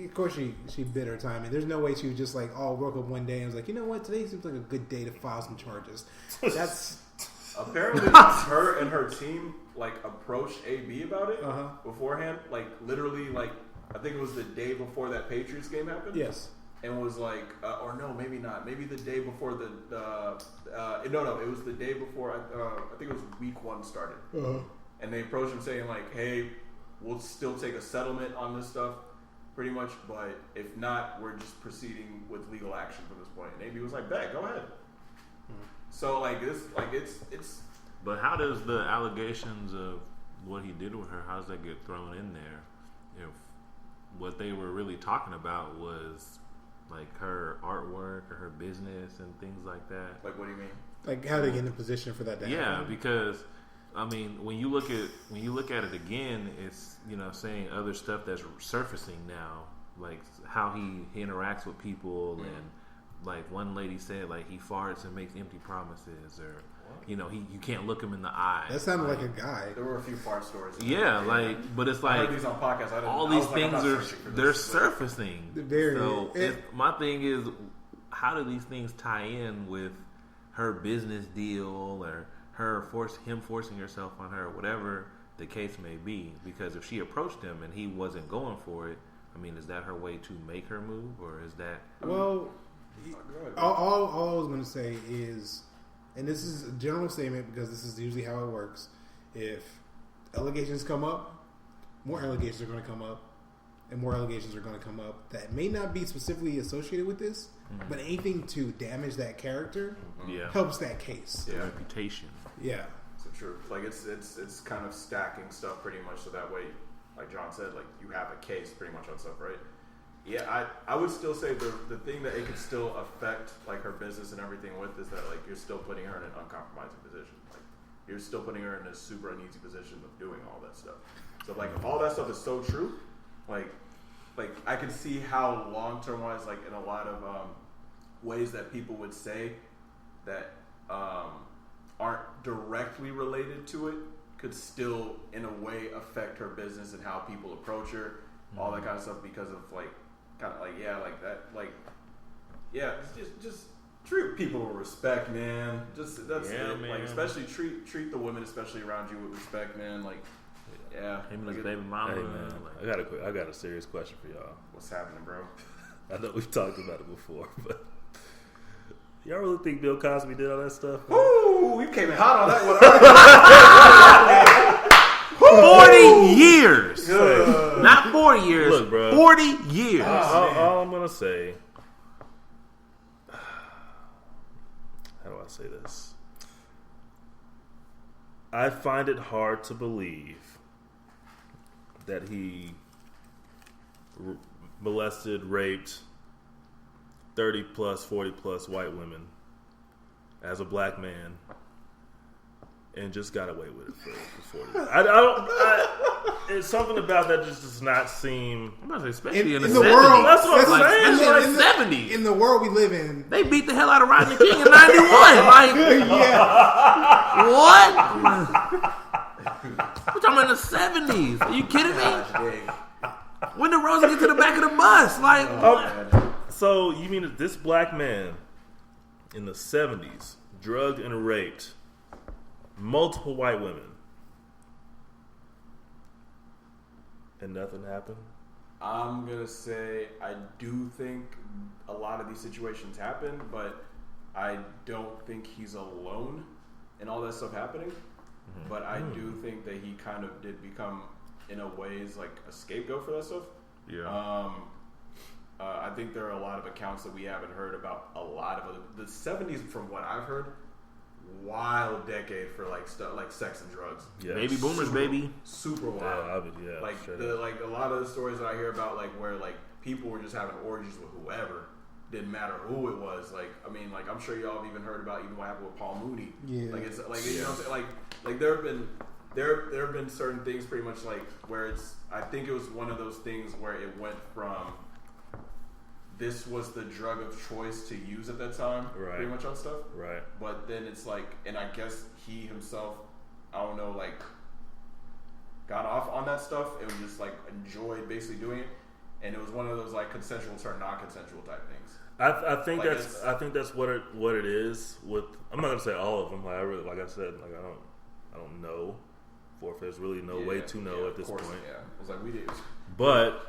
Of course she bit her time, and there's no way she was just like, woke up one day and was like, you know what, today seems like a good day to file some charges. That's. Apparently, her and her team approached AB about it beforehand. Literally, I think it was the day before that Patriots game happened. Yes, and was like, or no, maybe not. Maybe the day before it was the day before. I think it was week 1 started, and they approached him saying hey, we'll still take a settlement on this stuff, pretty much. But if not, we're just proceeding with legal action from this point. And AB was like, "Bet, go ahead." So it's. But how does the allegations of what he did with her, how does that get thrown in there? If what they were really talking about was her artwork or her business and things like that. What do you mean? How they get in a position for that to happen? Yeah, because when you look at it again, it's saying other stuff that's surfacing now, like how he interacts with people and. One lady said, he farts and makes empty promises, or you can't look him in the eye. That sounded like a guy. There were a few fart stories. Yeah, but it's I heard these on podcasts. all these things they're surfacing. My thing is, how do these things tie in with her business deal or him forcing herself on her, whatever the case may be? Because if she approached him and he wasn't going for it, is that her way to make her move, or is that all I was going to say is, and this is a general statement because this is usually how it works, if allegations come up, more allegations are going to come up, and more allegations are going to come up that may not be specifically associated with this, but anything to damage that character helps that case. The reputation. Yeah. So true. Like it's kind of stacking stuff pretty much so that way, like John said, like you have a case pretty much on stuff, right? Yeah, I would still say the thing that it could still affect like her business and everything with is that like you're still putting her in an uncompromising position. Like you're still putting her in a super uneasy position of doing all that stuff. So like if all that stuff is so true, like I can see how long term wise, like in a lot of ways that people would say that aren't directly related to it could still in a way affect her business and how people approach her, all that kind of stuff because of like kind of like just treat people with respect, man. Just that's it. Man. Like especially treat the women especially around you with respect, man. Like him and his baby mama. Hey man, I got a serious question for y'all. What's happening, bro? I know we've talked about it before, but y'all really think Bill Cosby did all that stuff? Ooh, we came in hot on that one. 40 years. Not 4 years. Look, bro. 40 years. All I'm going to say, how do I say this? I find it hard to believe that he molested, raped 30 plus, 40 plus white women as a black man and just got away with it for 40 years. It's something about that just does not seem. I'm about to say, especially in the 70s. world. That's what I'm saying. Especially in the 70s. In the world we live in, They beat the hell out of Rodney King in 91. Like, yeah. what? We're talking about in the 70s. Are you kidding me? When did Rosa get to the back of the bus? Like, So you mean that this black man in the 70s drugged and raped multiple white women and nothing happened? I'm gonna say I do think a lot of these situations happen, but I don't think he's alone in all that stuff happening. Mm-hmm. But I do think that he kind of did become, in a ways, like a scapegoat for that stuff. yeah. I think there are a lot of accounts that we haven't heard about. A lot of the 70s, from what I've heard, wild decade for like stuff like sex and drugs. Yeah. Baby boomers, baby. Super wild. Yeah, like sure. like a lot of the stories that I hear about, like where like people were just having orgies with whoever, didn't matter who it was. Like I mean, like I'm sure y'all have even heard about even what happened with Paul Mooney. Yeah. Like it's like you know what I'm saying? Like there have been certain things pretty much like where it's. I think it was one of those things where it went from this was the drug of choice to use at that time, right, pretty much on stuff. Right. But then it's like, and I guess he himself, I don't know, like got off on that stuff and just like enjoyed basically doing it. And it was one of those like consensual to non-consensual type things. I think like that's what it is with. I'm not gonna say all of them. Like I said, like I don't know. For if there's really no way to know at this point. Yeah, it was like we did. But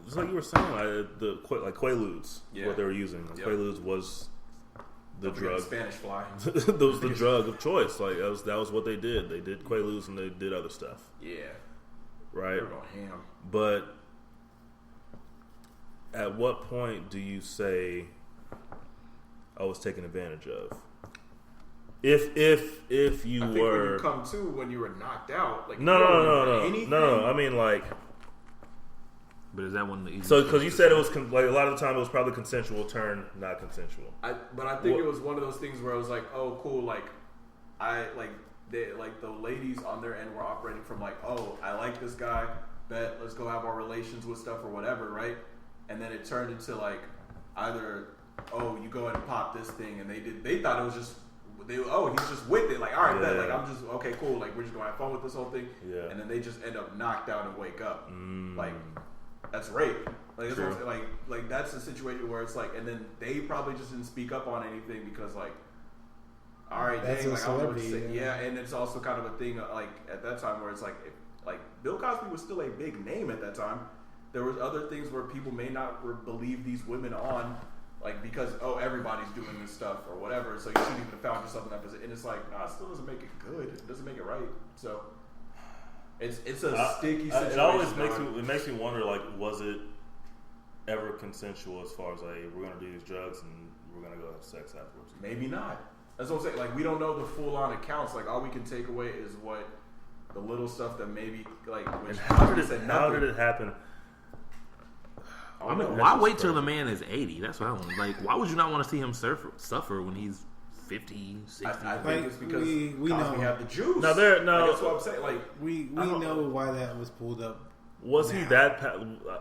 it's like you were saying, like Quaaludes, what they were using. Like, Quaaludes was the drug. Spanish fly. That was the drug of choice. Like that was what they did. They did Quaaludes and they did other stuff. Yeah. Right. Ham. But at what point do you say I was taken advantage of? If you I think were, when you come to when you were knocked out, like no. I mean like. But is that one of the easiest? So, because you said it was like a lot of the time it was probably consensual turn not consensual. But I think it was one of those things where I was like, oh, cool, like the ladies on their end were operating from like, oh, I like this guy, bet let's go have our relations with stuff or whatever, right? And then it turned into like either, oh, you go ahead and pop this thing, and they thought it was just. He's just with it. Like, all right, bet. Like, I'm just okay, cool. Like, we're just gonna have fun with this whole thing. Yeah. And then they just end up knocked out and wake up. Like, that's rape. Like, that's like that's a situation where it's like, and then they probably just didn't speak up on anything because like, all right, that's dang, a like I don't know what to celebrity. say. Yeah, and it's also kind of a thing like at that time where it's like, like Bill Cosby was still a big name at that time. There was other things where people may not believe these women on. Like, because, everybody's doing this stuff or whatever, so you shouldn't even have found yourself in that position. And it's like, nah, it still doesn't make it good. It doesn't make it right. So, it's a sticky situation. It always makes me wonder, like, was it ever consensual as far as, like, we're going to do these drugs and we're going to go have sex afterwards? Maybe not. That's what I'm saying. Like, we don't know the full-on accounts. Like, all we can take away is what the little stuff that maybe, like, which how did it happen? I mean, why wait till the man is 80? That's what I want. Like, why would you not want to see him suffer when he's 50, 60? I think it's because we know we have the juice. No, that's what I'm saying. Like, we know why that was pulled up. Was he that?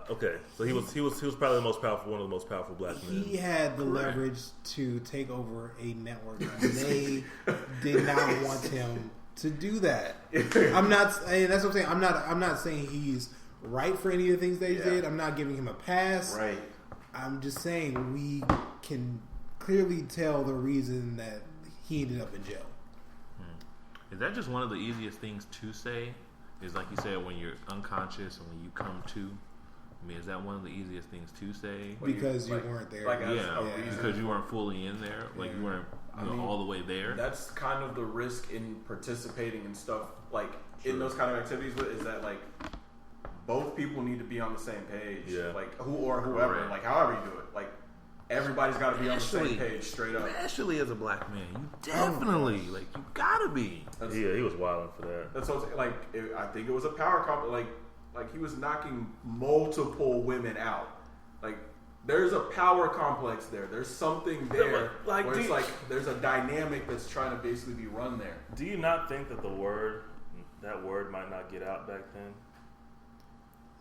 Okay, so he was probably the most powerful, one of the most powerful black men. He had the leverage to take over a network. They did not want him to do that. I'm not. That's what I'm saying. I'm not saying he's right for any of the things they did. I'm not giving him a pass. Right. I'm just saying we can clearly tell the reason that he ended up in jail. Is that just one of the easiest things to say? Is like you said, when you're unconscious and when you come to. I mean, is that one of the easiest things to say? Because you weren't there. Like, because you weren't fully in there. Like you weren't all the way there. That's kind of the risk in participating in stuff like in those kind of activities. Is that like both people need to be on the same page. Yeah. Like whoever, like however you do it. Like everybody's got to be on the same page, straight up. Especially as a black man, you definitely you gotta be. He was wilding for that. That's what I'm saying. Like I think it was a power comp. Like he was knocking multiple women out. Like there's a power complex there. There's something there. Like where it's like there's a dynamic that's trying to basically be run there. Do you not think that that word might not get out back then?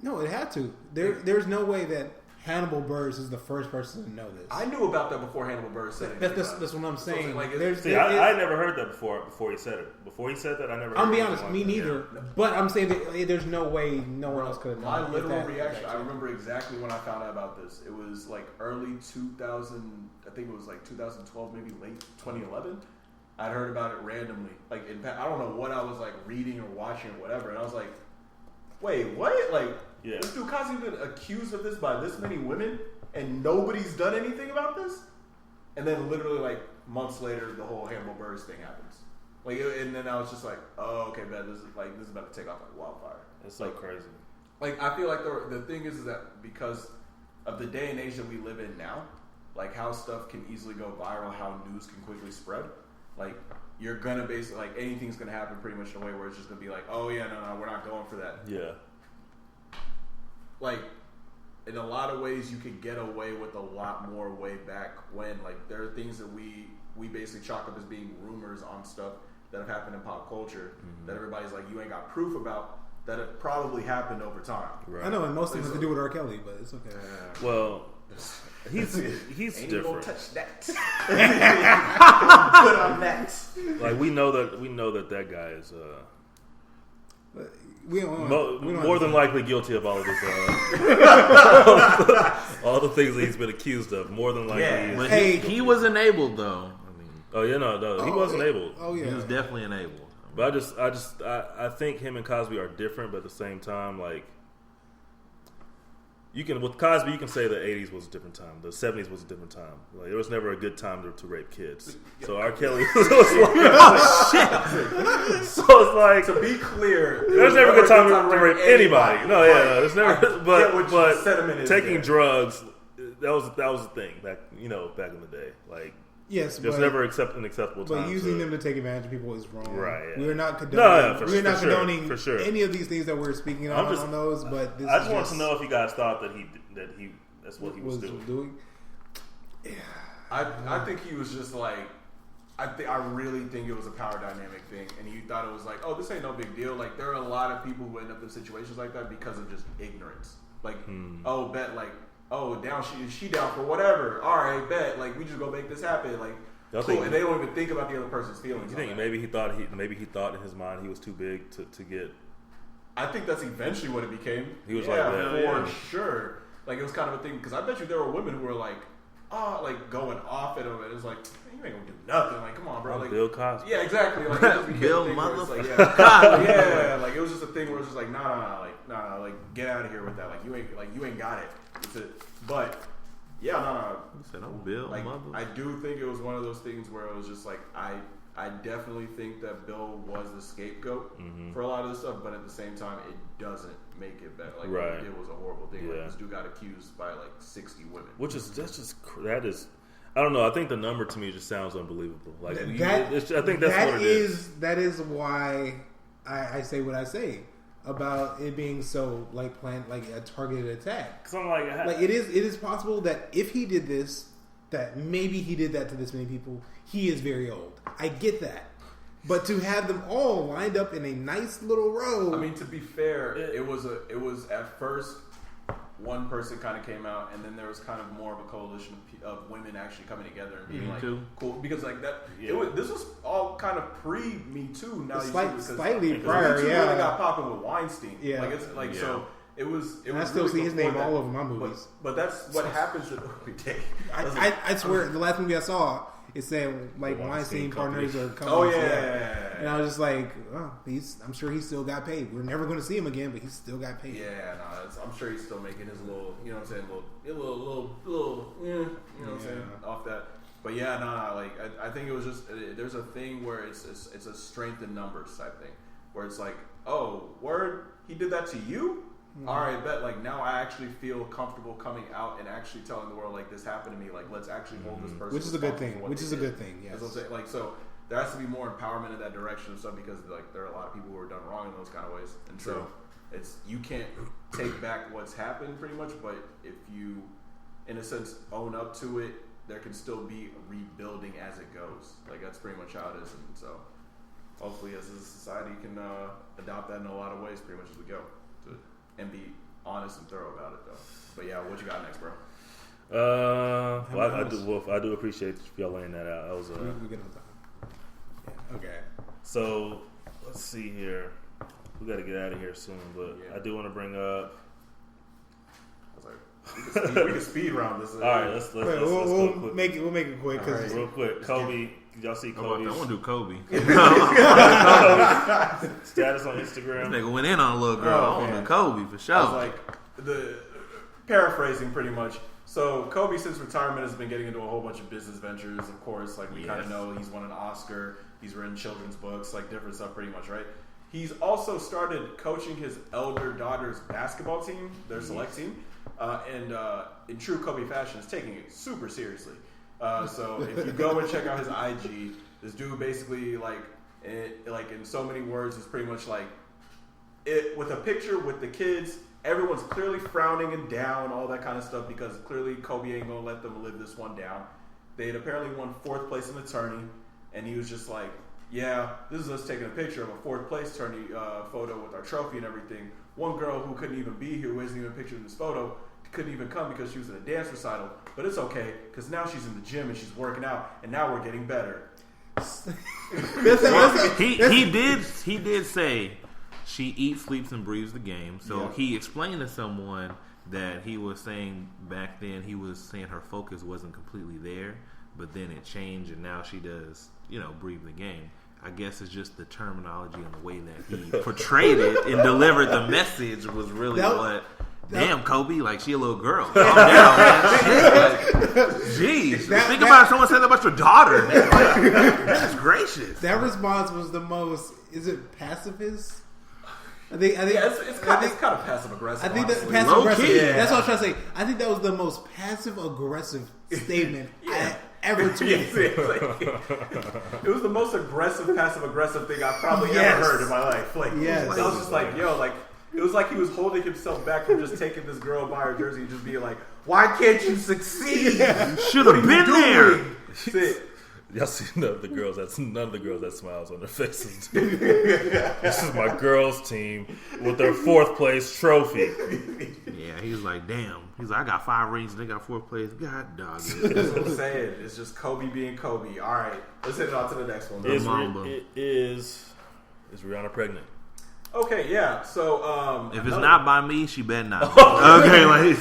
No, it had to. There's no way that Hannibal Buress is the first person to know this. I knew about that before Hannibal Buress said it. That's what I'm saying. So I never heard that before he said it. Before he said that, I never heard I'm be honest, me neither. Yeah. But I'm saying that there's no way no one else could have known. My literal reaction, I remember exactly when I found out about this. It was like early 2000, I think it was like 2012, maybe late 2011. I'd heard about it randomly. Like, I don't know what I was like reading or watching or whatever. And I was like, wait, what? Like, this dude Cosby's been accused of this by this many women and nobody's done anything about this? And then literally like months later, the whole Hannibal Buress thing happens. Like, and then I was just like, oh, okay, man, this is about to take off like wildfire. It's so crazy. Like, I feel like the thing is that because of the day and age that we live in now, like how stuff can easily go viral, how news can quickly spread, like you're gonna basically, like anything's gonna happen pretty much in a way where it's just gonna be like, oh yeah, no, we're not going for that. Yeah. Like, in a lot of ways, you could get away with a lot more way back when, like, there are things that we basically chalk up as being rumors on stuff that have happened in pop culture that everybody's like, you ain't got proof about, that have probably happened over time. Right. I know, and most things have to do with R. Kelly, but it's okay. Well, he's ain't different. Gonna touch that. Put on that. Like we know that guy is more than likely guilty of all of this. All the things that he's been accused of. More than likely. Yeah, but he was enabled though. I mean, he was enabled. Oh yeah, he was definitely enabled. But I think him and Cosby are different, but at the same time, like with Cosby, you can say the 80s was a different time, the 70s was a different time. Like it was never a good time to rape kids. So R. Kelly was like, so it's like to be clear, there's never a good time to rape anybody. No, there's never. But taking drugs, that was the thing back in the day, like. Yes, there's never an acceptable time. But using them to take advantage of people is wrong. Right. Yeah. We're not condoning. condoning any of these things that we're speaking on those. But I just want to know if you guys thought that that's what he was doing. Yeah. I think he was just like. I really think it was a power dynamic thing, and he thought it was like, oh, this ain't no big deal. Like there are a lot of people who end up in situations like that because of just ignorance. Like, oh, bet like. Oh, down she down for whatever. All right, bet. Like we just go make this happen. Like, cool. And they don't even think about the other person's feelings. You think maybe he thought in his mind he was too big to get. I think that's eventually what it became. He was like that, for sure. Like it was kind of a thing because I bet you there were women who were like, like going off at him, and it was like, you ain't gonna do nothing. Like, come on, bro. Like Bill Cosby. Yeah, exactly. Like it just became Bill a thing motherfucker. Like, yeah, like it was just a thing where it's just like, nah, like get out of here with that. Like you ain't got it. It's it. But yeah, no. You said, "Oh, Bill, like, mother." I do think it was one of those things where it was just like I definitely think that Bill was the scapegoat for a lot of this stuff, but at the same time, it doesn't make it better. Like what he did was a horrible thing. Yeah. Like this dude got accused by like 60 women, That is. I don't know. I think the number to me just sounds unbelievable. Like I think that's what it is. That is why I say what I say about it being so like planned, like a targeted attack. Because I'm like it is possible that if he did this, that maybe he did that to this many people. He is very old. I get that. But to have them all lined up in a nice little row. I mean, to be fair, it was at first one person kind of came out, and then there was kind of more of a coalition of women actually coming together and being like, cool, because like that. Yeah. This was all kind of pre Me Too. Now slightly prior, Me Too really got popping with Weinstein. Yeah, like it's like so. It was. And I still really see his name all over my movies. But that's what happens. I swear, the last movie I saw. It's saying like Weinstein partners or companies. Oh yeah. And I was just like, oh, I'm sure he still got paid. We're never going to see him again, but he still got paid. Yeah, I'm sure he's still making his little, you know what I'm saying, little, you know what I'm saying, off that. But yeah, like I think it was just there's a thing where it's a strength in numbers type thing, where it's like, oh, word, he did that to you. Mm-hmm. All right, bet. Like now, I actually feel comfortable coming out and actually telling the world like this happened to me. Like let's actually hold this person, which is a good thing. Which is a good thing. Yes. That's what I'm saying. Like so, there has to be more empowerment in that direction and stuff because like there are a lot of people who are done wrong in those kind of ways, and so it's you can't take back what's happened pretty much. But if you, in a sense, own up to it, there can still be rebuilding as it goes. Like that's pretty much how it is, and so hopefully, as a society, can adopt that in a lot of ways, pretty much as we go. And be honest and thorough about it, though. But yeah, what you got next, bro? I do appreciate y'all laying that out. That was we get on time. Yeah. Okay. So let's see here. We got to get out of here soon, but I do want to bring up. I was like, we can speed round this. All right, let's go quick. We'll make it quick. Right. Real quick, Kobe. Did y'all see Kobe? I want to do Kobe. Status on Instagram. This nigga went in on a little girl. I want to do Kobe for sure. I was like, paraphrasing pretty much. So Kobe, since retirement, has been getting into a whole bunch of business ventures. Of course, like we kind of know, he's won an Oscar. He's written children's books, like different stuff, pretty much, right? He's also started coaching his elder daughter's basketball team, their select team, and in true Kobe fashion, is taking it super seriously. So if you go and check out his IG, this dude basically like in so many words is pretty much like it with a picture with the kids. Everyone's clearly frowning and down, all that kind of stuff because clearly Kobe ain't gonna let them live this one down. They had apparently won 4th place in the tourney, and he was just like, "Yeah, this is us taking a picture of a 4th place tourney photo with our trophy and everything." One girl who couldn't even be here, who isn't even pictured in this photo, couldn't even come because she was in a dance recital, but it's okay because now she's in the gym and she's working out, and now we're getting better. He did say she eats, sleeps, and breathes the game. So he explained to someone that he was saying back then he was saying her focus wasn't completely there, but then it changed and now she does, breathe the game. I guess it's just the terminology and the way that he portrayed it and delivered the message was really Damn, Kobe, like she a little girl. Calm down, man. Jeez, think about if someone said that about your daughter. That's gracious. That response was the most. Is it pacifist? I think it's kind of passive aggressive. I think that's passive aggressive. Yeah. That's what I was trying to say. I think that was the most passive aggressive statement I ever tweeted. It was the most aggressive, passive aggressive thing I've probably ever heard in my life. I was just like, it was like he was holding himself back from just taking this girl by her jersey and just being like, "Why can't you succeed? You should have been there." Y'all see none of the girls that smiles on their faces. This is my girls' team with their 4th place trophy. Yeah, he was like, "Damn." He's like, "I got 5 rings and they got 4th place. God dog." That's what I'm saying. It's just Kobe being Kobe. All right, let's hit it on to the next one. Is Rihanna pregnant? Okay, yeah. So if it's not by me, she better not. Okay, like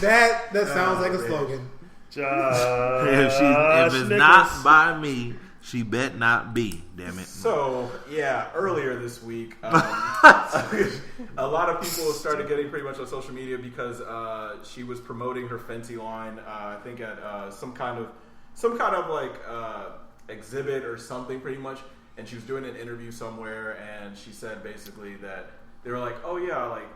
that sounds like a slogan. If it's not by me, she bet not be. Damn it. So earlier this week, a lot of people started getting pretty much on social media because she was promoting her Fenty line. I think at some kind of like exhibit or something, pretty much. And she was doing an interview somewhere, and she said basically that they were like, "Oh yeah, like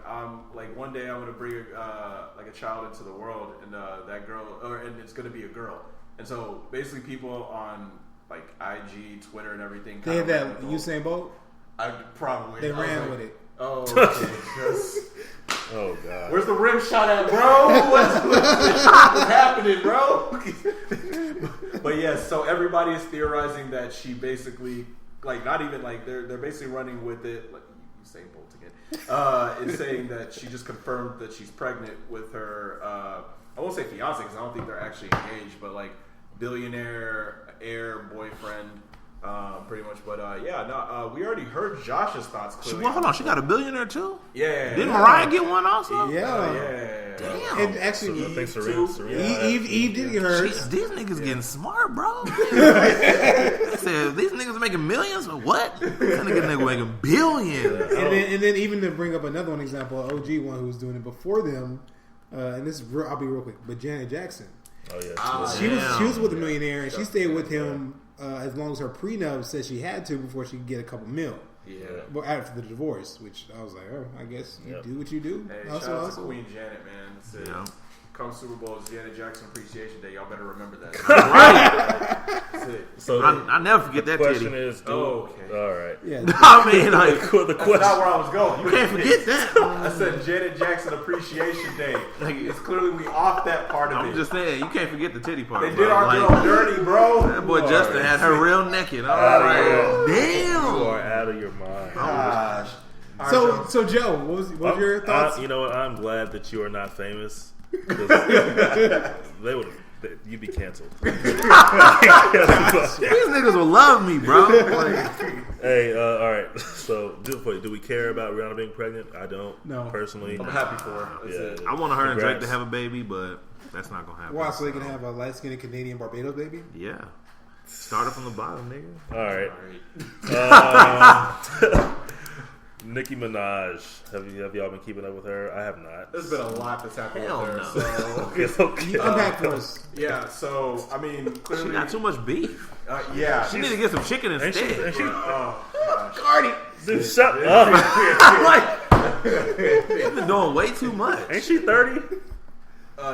one day I'm gonna bring a child into the world, and that girl, and it's gonna be a girl." And so basically, people on like IG, Twitter, and everything. They had that Usain Bolt. I probably they ran with it. Oh, okay. Oh god. Where's the rim shot at, bro? What's happening, bro? But yes, so everybody is theorizing that she basically, like, not even like they're basically running with it. Like, you say Bolt again. Is saying that she just confirmed that she's pregnant with her. I won't say fiance because I don't think they're actually engaged, but like billionaire heir boyfriend. Pretty much, but we already heard Josh's thoughts. Clearly, hold on, she got a billionaire too. Yeah, didn't Mariah get one also? Yeah. Damn. And actually, Eve did get hers. These niggas getting smart, bro. They said these niggas making millions. Or what? That nigga making billions. And then even to bring up another one example, OG one who was doing it before them, and this is I'll be real quick, but Janet Jackson. Oh yeah, she was with a millionaire, and she stayed with him. As long as her prenup said she had to before she could get a couple mil. Yeah. But after the divorce, which I was like, oh, I guess you do what you do. Hey, shout out to Queen Janet, man. Come Super Bowl is Janet Jackson Appreciation Day. Y'all better remember that. Right. That's it. So I never forget that. Question is, okay. All right. Yeah. I mean, like the question. That's not where I was going. You can't forget that. I said Janet Jackson Appreciation Day. It's clearly we off that part of it. I'm just saying, you can't forget the titty part. They did our girl dirty, bro. That boy Justin had her real naked. All right. Damn. You are out of your mind. Gosh. So Joe, what was your thoughts? You know what? I'm glad that you are not famous. They would. You'd be canceled. These niggas will love me, bro. Hey, all right. So, do we care about Rihanna being pregnant? I don't. No. Personally, I'm happy for her. Yeah, I want her and Drake to have a baby, but that's not gonna happen. Why? So they can have a light-skinned Canadian Barbados baby? Yeah. Started from the bottom, nigga. All right. Nicki Minaj, have y'all been keeping up with her? I have not. There's been a lot that's happened with her. No. So okay. Unpack for us. Yeah. So I mean, clearly, she got too much beef. Yeah, she need to get some chicken instead. Cardi, dude, shut up. She's been doing way too much. Ain't she 30?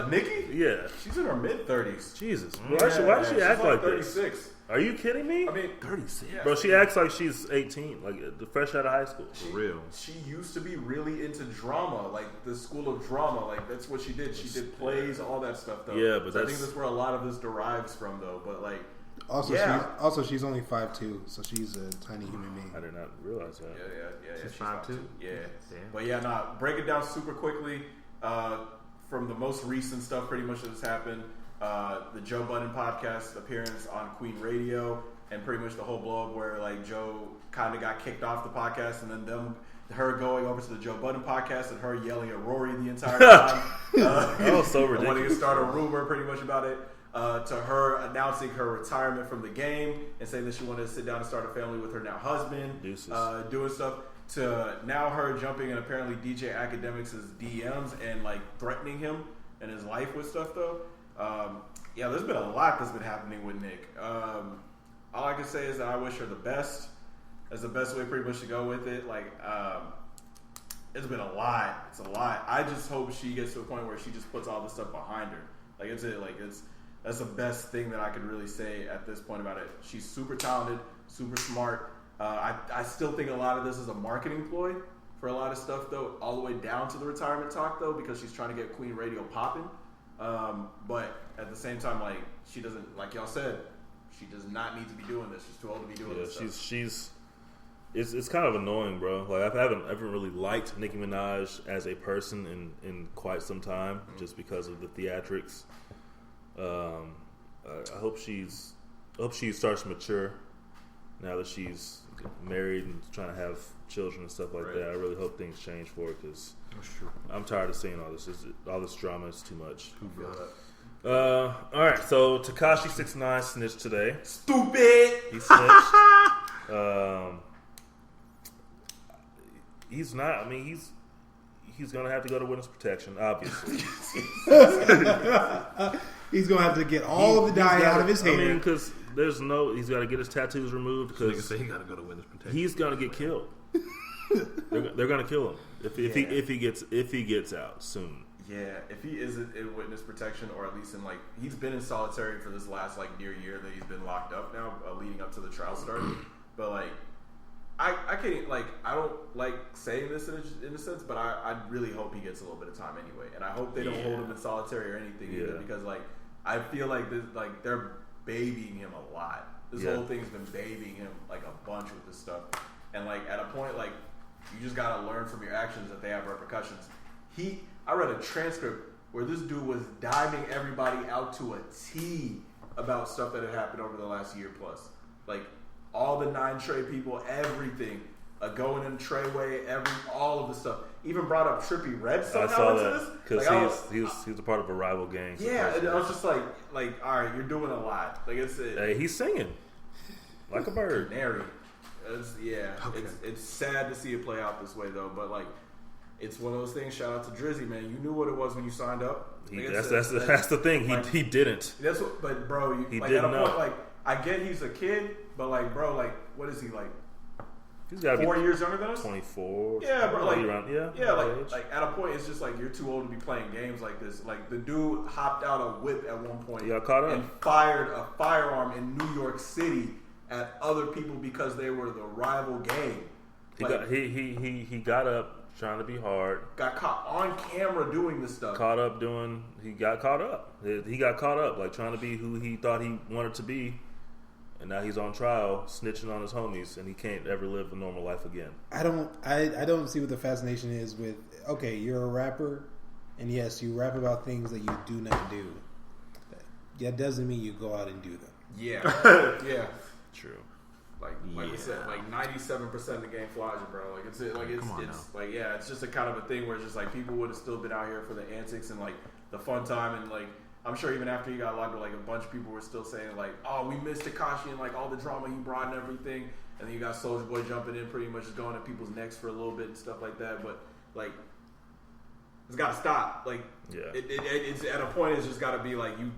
Nikki? Yeah, she's in her mid-30s. Jesus, why does she act like 36. This? Are you kidding me? I mean, 36. Yeah. Bro, she acts like she's 18, like fresh out of high school. For real. She used to be really into drama, like the school of drama. Like that's what she did. She did plays, all that stuff, though. Yeah, but so I think that's where a lot of this derives from, though. But like, she's only 5'2", so she's a tiny human being. I did not realize that. Yeah. She's 5'2". Yeah. Damn. But break it down super quickly. From the most recent stuff, pretty much that has happened. The Joe Budden podcast appearance on Queen Radio, and pretty much the whole blow up where like Joe kind of got kicked off the podcast, and then her going over to the Joe Budden podcast and her yelling at Rory the entire time. That was so ridiculous. Wanting to start a rumor pretty much about it. To her announcing her retirement from the game and saying that she wanted to sit down and start a family with her now husband, doing stuff. To now her jumping in apparently DJ Academics' DMs and like threatening him and his life with stuff though. There's been a lot that's been happening with Nick. All I can say is that I wish her the best. That's the best way pretty much to go with it. Like, it's been a lot. It's a lot. I just hope she gets to a point where she just puts all this stuff behind her. That's the best thing that I could really say at this point about it. She's super talented, super smart. I still think a lot of this is a marketing ploy for a lot of stuff though, all the way down to the retirement talk though, because she's trying to get Queen Radio popping. But at the same time, like she doesn't, like y'all said, she does not need to be doing this. She's too old to be doing this stuff. It's kind of annoying, bro. Like I haven't ever really liked Nicki Minaj as a person in quite some time, just because of the theatrics. I hope she starts to mature now that she's married and trying to have children and stuff like that. I really hope things change for her because I'm tired of seeing all this. All this drama is too much. All right, so Tekashi 6ix9ine snitched today. Stupid. He snitched. He's not. I mean, he's gonna have to go to witness protection, obviously. He's gonna have to get all of the dye out of his hair. I mean, because he's got to get his tattoos removed because he got to go to witness protection. He's gonna get killed. They're gonna kill him if he gets out soon. Yeah, if he isn't in witness protection, or at least in like, he's been in solitary for this last like near year that he's been locked up now, leading up to the trial start. But like, I can't, like, I don't like saying this in a sense, but I really hope he gets a little bit of time anyway, and I hope they don't hold him in solitary or anything either, because like I feel like this, like they're babying him a lot. This whole thing's been babying him like a bunch with this stuff, and like at a point, like you just gotta learn from your actions that they have repercussions. I read a transcript where this dude was diving everybody out to a T about stuff that had happened over the last year plus. Like, all the 9 Trey people, everything. Going in Treyway, all of the stuff. Even brought up Trippie Redd somehow into this. Because he's a part of a rival gang. Yeah, and I was just like, all right, you're doing a lot. Like, hey, he's singing like a bird. Canary. It's sad to see it play out this way, though, but like, it's one of those things. Shout out to Drizzy, man. You knew what it was when you signed up. That's the thing. He didn't. That's what. But bro, he like, didn't know. Point, like, I get he's a kid, but like, bro, like, what is he like? He's got 4 years younger than us. 24. Yeah, bro. Like, around, like at a point, it's just like you're too old to be playing games like this. Like, the dude hopped out a whip at one point and fired a firearm in New York City at other people because they were the rival gang. He got up trying to be hard. Got caught on camera doing this stuff. He got caught up. He got caught up, like trying to be who he thought he wanted to be. And now he's on trial, snitching on his homies, and he can't ever live a normal life again. I don't see what the fascination is with, okay, you're a rapper, and yes, you rap about things that you do not do. That doesn't mean you go out and do them. Yeah. Yeah. True. Like I said, like 97% of the game flies you, bro. Like it's just a kind of a thing where it's just like people would have still been out here for the antics and like the fun time, and like I'm sure even after he got locked up, like a bunch of people were still saying like, oh, we missed Tekashi and like all the drama he brought and everything, and then you got Soulja Boy jumping in, pretty much just going at people's necks for a little bit and stuff like that. But like, it's got to stop. Like, it's at a point. It's just got to be like you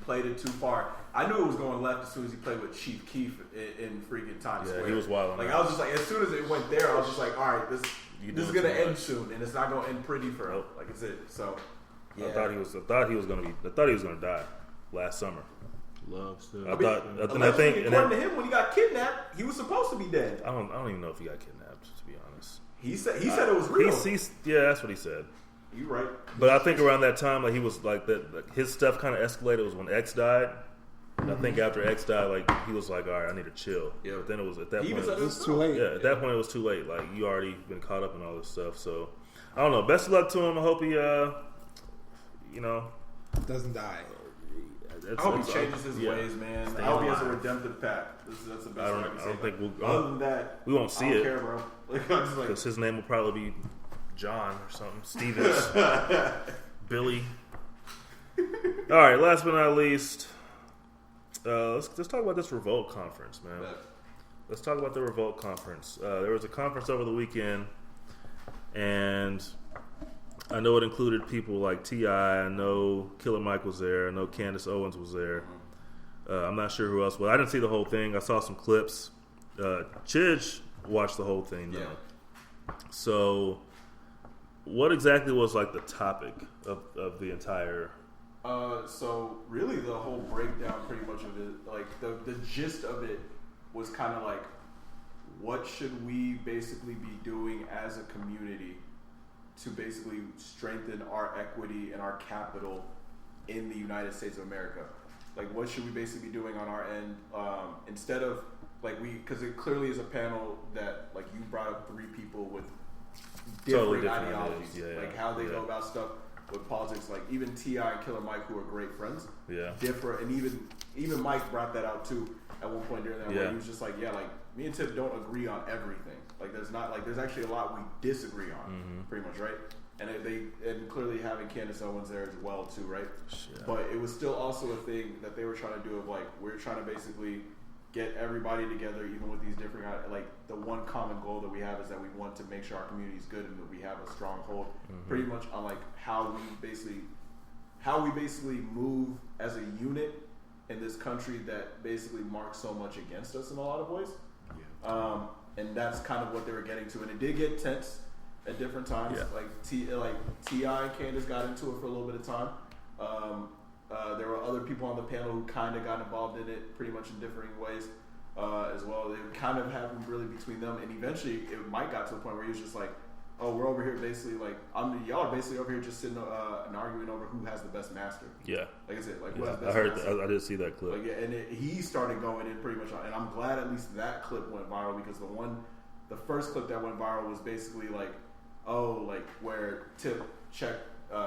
played it too far. I knew it was going left as soon as he played with Chief Keef in freaking Times Square. He was wild. Like, I was just like, as soon as it went there, I was just like, all right, this is gonna end soon, and it's not gonna end pretty for him. Like, it's it. So, yeah. I thought he was gonna die last summer. Love stuff. According to him, when he got kidnapped, he was supposed to be dead. I don't even know if he got kidnapped. To be honest, he said it was real. That's what he said. You right. But I think around that time, like he was like that. Like, his stuff kind of escalated. It was when X died. And I think after X died, like he was like, "All right, I need to chill." Yeah. But then it was at that point. It was too late. Yeah. At that point, it was too late. Like you already been caught up in all this stuff. So I don't know. Best of luck to him. I hope he, doesn't die. I hope he changes his ways, man. I hope he has a redemptive path. That's the best I don't think other than that, we won't see I don't it, care, bro. Because his name will probably be John or something. Stevens, Billy. All right. Last but not least, let's talk about this Revolt conference, man. Let's talk about the Revolt conference. There was a conference over the weekend, and I know it included people like T.I. I know Killer Mike was there. I know Candace Owens was there. I'm not sure who else was. I didn't see the whole thing. I saw some clips. Chidge watched the whole thing, though. Yeah. So, what exactly was like the topic of the entire? So really, the whole breakdown, pretty much of it, like the gist of it was kind of like, what should we basically be doing as a community to basically strengthen our equity and our capital in the United States of America? Like, what should we basically be doing on our end, instead of like because it clearly is a panel that like you brought up 3 people with different ideologies, like how they go about stuff with politics. Like even T.I. and Killer Mike, who are great friends, differ, and even Mike brought that out too at one point during that where he was just like, like me and Tip don't agree on everything. Like there's actually a lot we disagree on, pretty much, right? And and clearly having Candace Owens there as well too, right? Shit. But it was still also a thing that they were trying to do of like, we're trying to basically get everybody together, even with these different, like the one common goal that we have is that we want to make sure our community is good and that we have a strong hold, pretty much on like how we basically move as a unit in this country that basically marks so much against us in a lot of ways. And that's kind of what they were getting to, and it did get tense at different times. Yeah. Like T.I. and Candace got into it for a little bit of time. There were other people on the panel who kind of got involved in it pretty much in differing ways as well. They kind of happened really between them, and eventually it might got to a point where he was just like, oh, we're over here basically like y'all are basically over here just sitting and arguing over who has the best master. Yeah, like I said, like who has the best master. I did see that clip. Like, yeah, and he started going in pretty much on, and I'm glad at least that clip went viral because the first clip that went viral was basically like, oh, like where Tip checked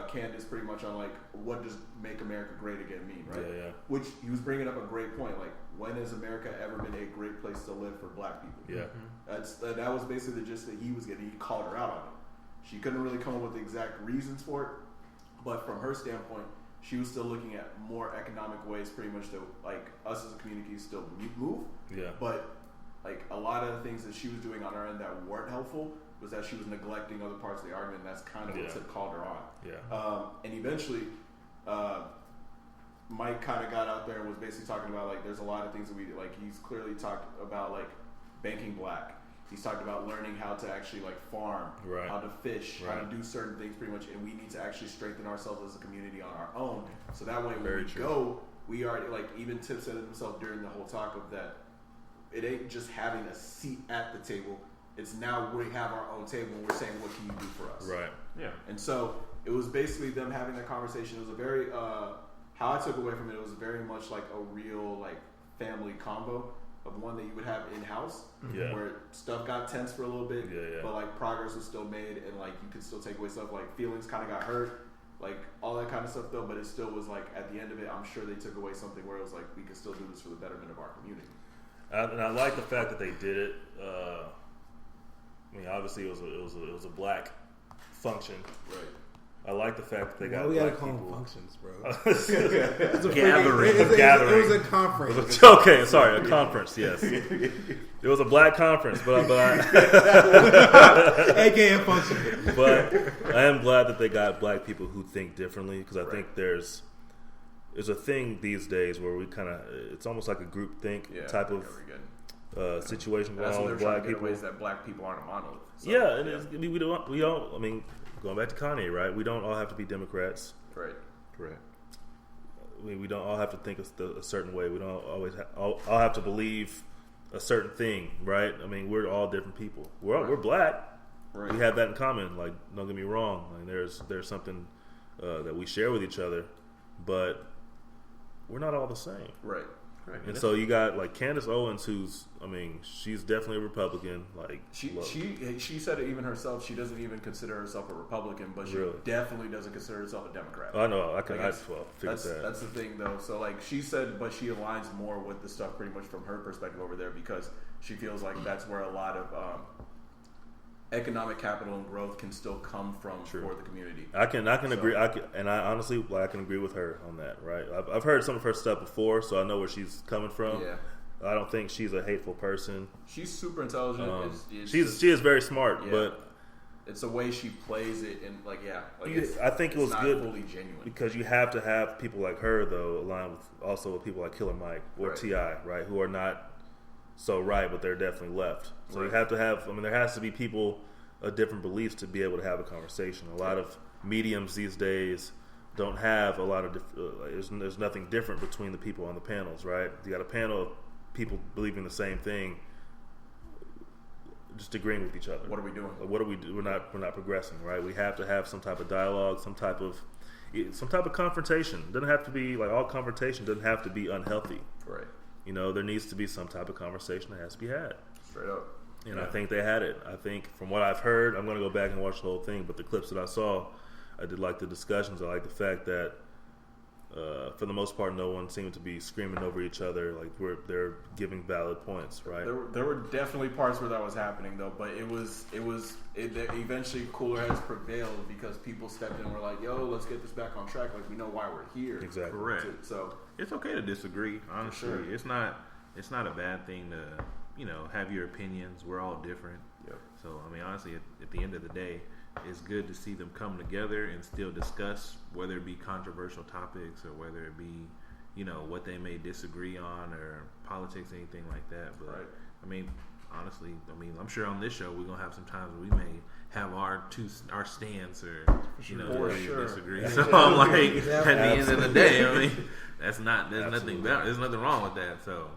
Candace pretty much on like what does make America great again mean, right? Yeah, yeah. Which he was bringing up a great point, like when has America ever been a great place to live for Black people? Yeah, that was basically the gist that he was getting. He called her out on it. She couldn't really come up with the exact reasons for it, but from her standpoint, she was still looking at more economic ways, pretty much to like us as a community still move. Yeah, but like a lot of the things that she was doing on her end that weren't helpful was that she was neglecting other parts of the argument. And that's kind of what Tip called her on. Yeah. And eventually, Mike kind of got out there and was basically talking about like there's a lot of things that we like. He's clearly talked about like banking Black. He's talked about learning how to actually like farm, how to fish, how to do certain things pretty much, and we need to actually strengthen ourselves as a community on our own. So that way when we are like even Tip said it himself during the whole talk of that it ain't just having a seat at the table. It's now we have our own table and we're saying, what can you do for us? Right. Yeah. And so it was basically them having that conversation. It was a very, how I took away from it was very much like a real like family combo of one that you would have in-house where stuff got tense for a little bit, but like progress was still made and like you could still take away stuff like feelings kind of got hurt, like all that kind of stuff though, but it still was like at the end of it, I'm sure they took away something where it was like, we can still do this for the betterment of our community. And I like the fact that they did it. I mean, obviously, it was a Black function. Right. I like the fact that they got. We gotta call them functions, bro. It's a gathering. Gathering. It was a conference. Okay, sorry, a conference. Yes, it was a Black conference, but AKA function. But I am glad that they got Black people who think differently because I think there's a thing these days where we kind of it's almost like a group think type of. Situation going on with Black people. Ways that Black people aren't a monolith. So, and we don't. I mean, going back to Kanye, right? We don't all have to be Democrats. Right. Correct. We don't all have to think a certain way. We don't always all have to believe a certain thing, right? I mean, we're all different people. We're Black. Right. We have that in common. Like, don't get me wrong. Like, there's something that we share with each other, but we're not all the same. Right. Right. And so you got like Candace Owens, who's, I mean, she's definitely a Republican. Like she said it even herself. She doesn't even consider herself a Republican, but she definitely doesn't consider herself a Democrat. I know. I figured that. That's the thing, though. So like she said, but she aligns more with the stuff pretty much from her perspective over there because she feels like that's where a lot of economic capital and growth can still come from for the community. I can agree. I honestly can agree with her on that. Right. I've heard some of her stuff before, so I know where she's coming from. Yeah. I don't think she's a hateful person. She's super intelligent. She is very smart, but it's the way she plays it, and I think it was good fully genuine because you have to have people like her though aligned with people like Killer Mike or T.I., right, who are not so right, but they're definitely left. So you have to have. I mean, there has to be people of different beliefs to be able to have a conversation. A lot of mediums these days don't have a lot of. There's nothing different between the people on the panels, right? You got a panel of people believing the same thing, just agreeing with each other. What are we doing? What are we do? We're not progressing, right? We have to have some type of dialogue, some type of confrontation. It doesn't have to be like all confrontation doesn't have to be unhealthy, right? You know, there needs to be some type of conversation that has to be had. Straight up. And I think they had it. I think from what I've heard, I'm going to go back and watch the whole thing, but the clips that I saw, I did like the discussions. I like the fact that, for the most part, no one seemed to be screaming over each other. Like they're giving valid points, right? There were definitely parts where that was happening, though. But it eventually cooler heads prevailed because people stepped in and were like, "Yo, let's get this back on track. Like we know why we're here." Exactly. Correct. So it's okay to disagree. Honestly, it's not a bad thing to have your opinions. We're all different. Yep. So I mean, honestly, at the end of the day, it's good to see them come together and still discuss whether it be controversial topics or whether it be, what they may disagree on or politics, anything like that. But I mean, honestly, I'm sure on this show we're gonna have some times where we may have our stance or disagree. Yeah. So I'm like, at the end of the day, I mean, there's nothing wrong with that. So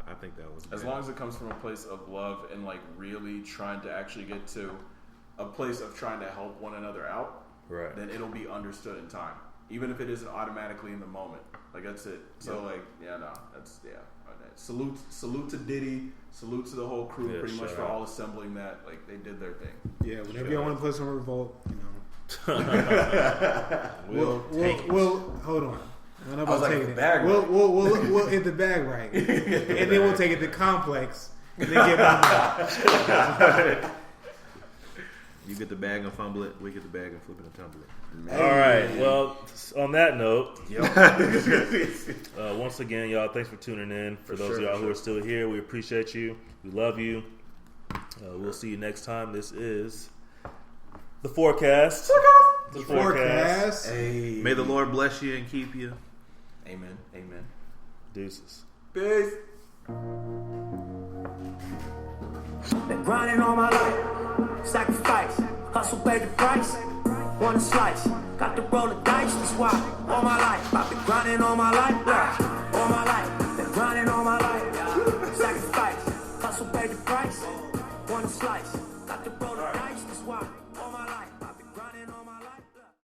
I think that was as long as it comes from a place of love and like really trying to actually get to a place of trying to help one another out, right? Then it'll be understood in time, even if it isn't automatically in the moment. Like that's it. So Salute to Diddy. Salute to the whole crew, pretty much for all assembling that. Like they did their thing. Yeah, whenever y'all want to play some Revolt, we'll hold on. I'm not about taking it. We'll hit the bag right, and then we'll take it to Complex, and then get my You get the bag and fumble it. We get the bag and flip it and tumble it. All right. Well, on that note, once again, y'all, thanks for tuning in. For those of y'all who are still here, we appreciate you. We love you. We'll see you next time. This is The Forecast. The Forecast. Hey. May the Lord bless you and keep you. Amen. Amen. Deuces. Peace. Been grinding all my life, sacrifice, hustle pay the price, want a slice, got to roll the dice, that's why, all my life, I've been grinding all my life, all my life, been grinding all my life, sacrifice, hustle pay the price, want a slice.